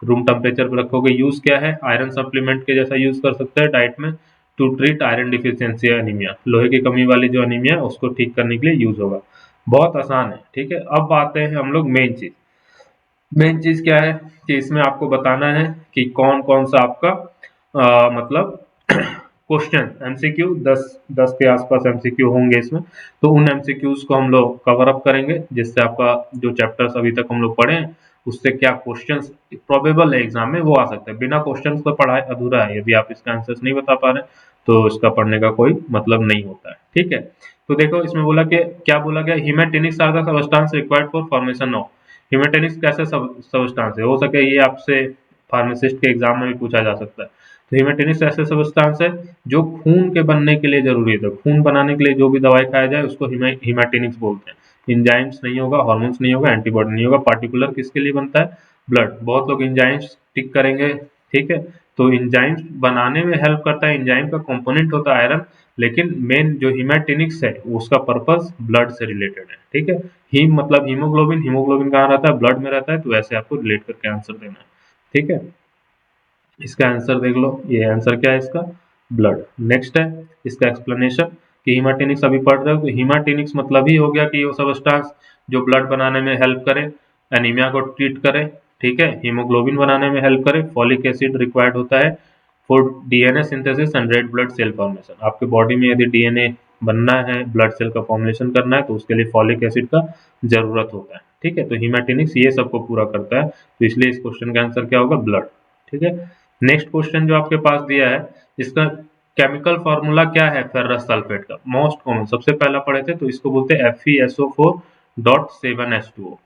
रूम टेम्परेचर पर रखोगे। यूज क्या है, आयरन सप्लीमेंट के जैसा यूज कर सकते हैं डाइट में, to treat iron deficiency anaemia, लोहे की कमी वाली जो एनीमिया है उसको ठीक करने के लिए यूज होगा। बहुत आसान है। ठीक है, अब आते हैं हम लोग मेन चीज। मेन चीज क्या है कि इसमें आपको बताना है कि कौन कौन सा आपका मतलब क्वेश्चन एमसीक्यू 10 के आसपास एमसीक्यू होंगे इसमें। तो उन एमसीक्यूज को हम लोग कवर अप करेंगे, जिससे आपका जो चैप्टर्स अभी तक हम लोग पढ़े हैं उससे क्या क्वेश्चंस प्रोबेबल है एग्जाम में वो आ सकते हैं। बिना क्वेश्चंस तो पढ़ाई अधूरा है, यदि आप इसका आंसर्स नहीं बता पा रहे तो इसका पढ़ने का कोई मतलब नहीं होता है। ठीक है, तो देखो इसमें बोला कि क्या बोला गया, haematinics are the substance required for formation of. Haematinics कैसे सबस्टेंस है, हो सके ये आपसे फार्मासिस्ट के एग्जाम में भी पूछा जा सकता है। तो हीमेटेनिक्स ऐसे सबस्टेंस है जो खून के बनने के लिए जरूरी है। खून बनाने के लिए जो भी दवाई खाया जाए उसको हीमेटेनिक्स बोलते हैं। इंजाइम्स नहीं होगा, हार्मोन्स नहीं होगा, एंटीबॉडी नहीं होगा। पार्टिकुलर किसके लिए बनता है, ब्लड। बहुत लोग इंजाइम्स टिक करेंगे, ठीक है। तो इंजाइम्स बनाने में हेल्प करता है, इंजाइम का कंपोनेंट होता है आयरन, लेकिन मेन जो हीमेटेनिक्स है उसका पर्पस ब्लड से रिलेटेड है, ठीक है। हीम मतलब हीमोग्लोबिन, हीमोग्लोबिन कहाँ रहता है, ब्लड में रहता है, तो वैसे आपको रिलेट करके आंसर देना है, ठीक है। इसका आंसर देख लो, ये आंसर क्या है इसका, ब्लड। नेक्स्ट है इसका एक्सप्लेनेशन कि हीमाटेनिक्स अभी पढ़ रहे हो, तो हीमाटेनिक्स मतलब ही हो गया कि वो सबस्टेंस जो ब्लड बनाने में हेल्प करे, एनीमिया को ट्रीट करे, ठीक है, हीमोग्लोबिन बनाने में हेल्प करे, फॉलिक एसिड रिक्वायर्ड होता है for DNA synthesis and red blood cell formation. आपके बॉडी में यदि डीएनए बनना है, ब्लड सेल का फॉर्मेशन करना है, तो उसके लिए फॉलिक एसिड का जरूरत होता है, ठीक है। तो हीमाटेनिक्स ये सबको पूरा करता है, तो इसलिए इस क्वेश्चन का आंसर क्या होगा, ब्लड, ठीक है। नेक्स्ट क्वेश्चन जो आपके पास दिया है, इसका केमिकल फॉर्मूला क्या है फेरस सल्फेट का, मोस्ट कॉमन सबसे पहला पढ़े थे, तो इसको बोलते हैं FeSO4.7H2O,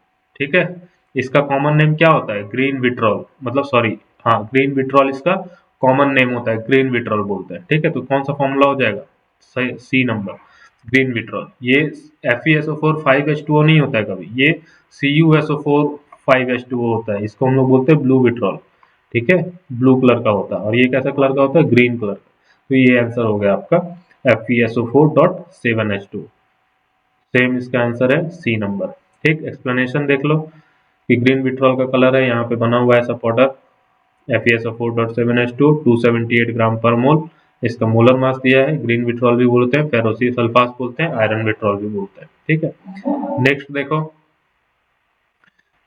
ठीक है। इसका कॉमन नेम क्या होता है, ग्रीन विट्रॉल, मतलब सॉरी, हाँ ग्रीन विट्रॉल इसका कॉमन नेम होता है, ग्रीन विट्रॉल बोलते हैं, ठीक है। तो कौन सा फॉर्मूला हो जाएगा, सी नंबर, ग्रीन विट्रॉल। ये FeSO4 5H2O नहीं होता है कभी, ये CuSO4 5H2O होता है, इसको हम लोग बोलते हैं ब्लू विट्रॉल, ठीक है। ब्लू कलर का होता है, और ये कैसा कलर का होता है, ग्रीन कलर का। तो ये आंसर हो गया आपका FeSO4.7H2। सेम इसका आंसर है सी नंबर, ठीक। एक्सप्लेनेशन देख लो कि ग्रीन विट्रॉल का कलर है, यहाँ पे बना हुआ है ऐसा पाउडर, FeSO4.7H2 278 ग्राम पर मोल। इसका मोलर मास दिया है, ग्रीन विट्रॉल भी बोलते हैं, फेरोसी सल्फास बोलते हैं, आयरन विट्रॉल भी बोलते हैं, ठीक है। नेक्स्ट देखो,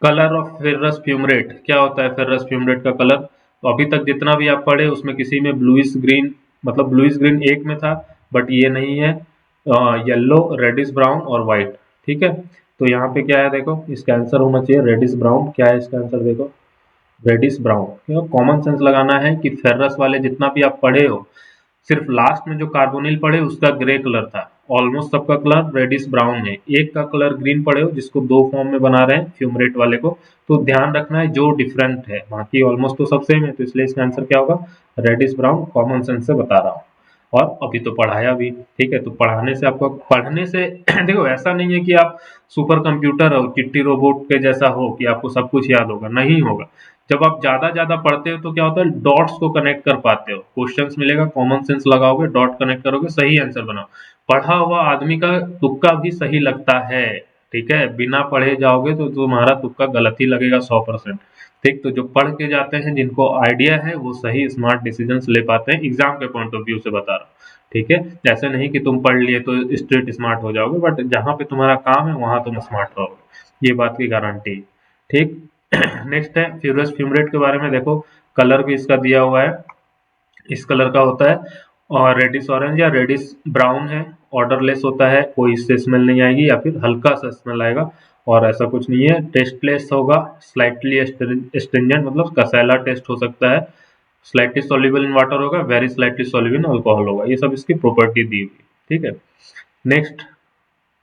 कलर ऑफ फेरस फ्यूमरेट क्या होता है, फेरस फ्यूमरेट का कलर। तो अभी तक जितना भी आप पढ़े उसमें किसी में ब्लूइश ग्रीन, मतलब ब्लूइश ग्रीन एक में था, बट ये नहीं है, येलो, रेडिश ब्राउन और व्हाइट, ठीक है। तो यहाँ पे क्या है देखो, इसका आंसर होना चाहिए रेडिश ब्राउन। क्या है इसका आंसर देखो, रेडिश ब्राउन। कॉमन सेंस लगाना है कि फेरस वाले जितना भी आप पढ़े हो, सिर्फ लास्ट में जो कार्बोनिल पढ़े उसका ग्रे कलर था, ऑलमोस्ट सबका कलर रेडिश ब्राउन है। एक का कलर ग्रीन पढ़े हो जिसको दो फॉर्म में बना रहे हैं फ्यूमरेट वाले को, तो ध्यान रखना है जो डिफरेंट है, बाकी ऑलमोस्ट तो सब सेम है, तो इसलिए इसका आंसर क्या होगा, रेडिश ब्राउन। कॉमन सेंस से बता रहा हूँ, और अभी तो पढ़ाया भी, ठीक है। तो पढ़ाने से आपको, पढ़ने से देखो ऐसा नहीं है कि आप सुपर कंप्यूटर हो, चिट्टी रोबोट के जैसा हो कि आपको सब कुछ याद होगा, नहीं होगा। जब आप ज्यादा ज्यादा पढ़ते हो तो क्या होता है, डॉट्स को कनेक्ट कर पाते हो, क्वेश्चंस मिलेगा, कॉमन सेंस लगाओगे, डॉट कनेक्ट करोगे, सही आंसर बनाओ। पढ़ा हुआ आदमी का तुक्का भी सही लगता है, ठीक है। बिना पढ़े जाओगे तो तुम्हारा तुक्का गलत ही लगेगा 100%, ठीक। तो जो पढ़ के जाते हैं, जिनको आइडिया है, वो सही स्मार्ट डिसीजंस ले पाते हैं, एग्जाम के पॉइंट ऑफ व्यू से बता रहा हूँ, ठीक है। ऐसे नहीं कि तुम पढ़ लिए तो स्ट्रेट स्मार्ट हो जाओगे, बट जहां पे तुम्हारा काम है वहां तुम स्मार्ट रहोगे, ये बात की गारंटी, ठीक। नेक्स्ट है फ्यूरस फ्यूमरेट के बारे में देखो, कलर भी इसका दिया हुआ है, इस कलर का होता है, और रेडिश ऑरेंज या रेडिश ब्राउन है, ऑर्डरलेस होता है, कोई इससे स्मेल नहीं आएगी या फिर हल्का सा स्मेल आएगा, और ऐसा कुछ नहीं है। टेस्टलेस होगा, स्लाइटली एस्ट्रिंजेंट मतलब कसैला टेस्ट हो सकता है, स्लाइटली सॉल्युबल इन वाटर होगा, very slightly soluble in alcohol होगा, ये सब इसकी प्रॉपर्टी दी हुई, ठीक है। नेक्स्ट,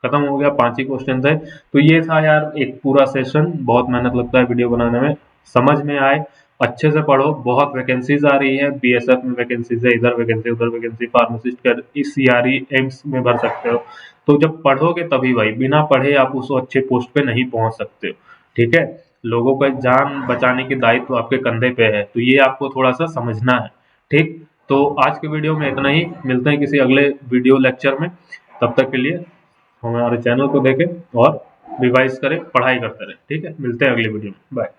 खत्म हो गया, 5 ही क्वेश्चन थे। तो ये था यार एक पूरा सेशन, बहुत मेहनत लगता है वीडियो बनाने में, समझ में आए, अच्छे से पढ़ो। बहुत वैकेंसीज आ रही है, बीएसएफ में वैकेंसीज है, इधर वैकेंसी उधर वैकेंसी, फार्मासिस्ट कर, इस सीआरई एम्स में भर सकते हो। तो जब पढ़ोगे तभी भाई, बिना पढ़े आप उस अच्छे पोस्ट पे नहीं पहुंच सकते हो, ठीक है। लोगों का जान बचाने की दायित्व आपके कंधे पे है, तो ये आपको थोड़ा सा समझना है, ठीक। तो आज के वीडियो में इतना ही, मिलते हैं किसी अगले वीडियो लेक्चर में, तब तक के लिए हमारे चैनल को देखें और रिवाइज करें, पढ़ाई करते रहें, ठीक है। मिलते हैं अगली वीडियो में, बाय।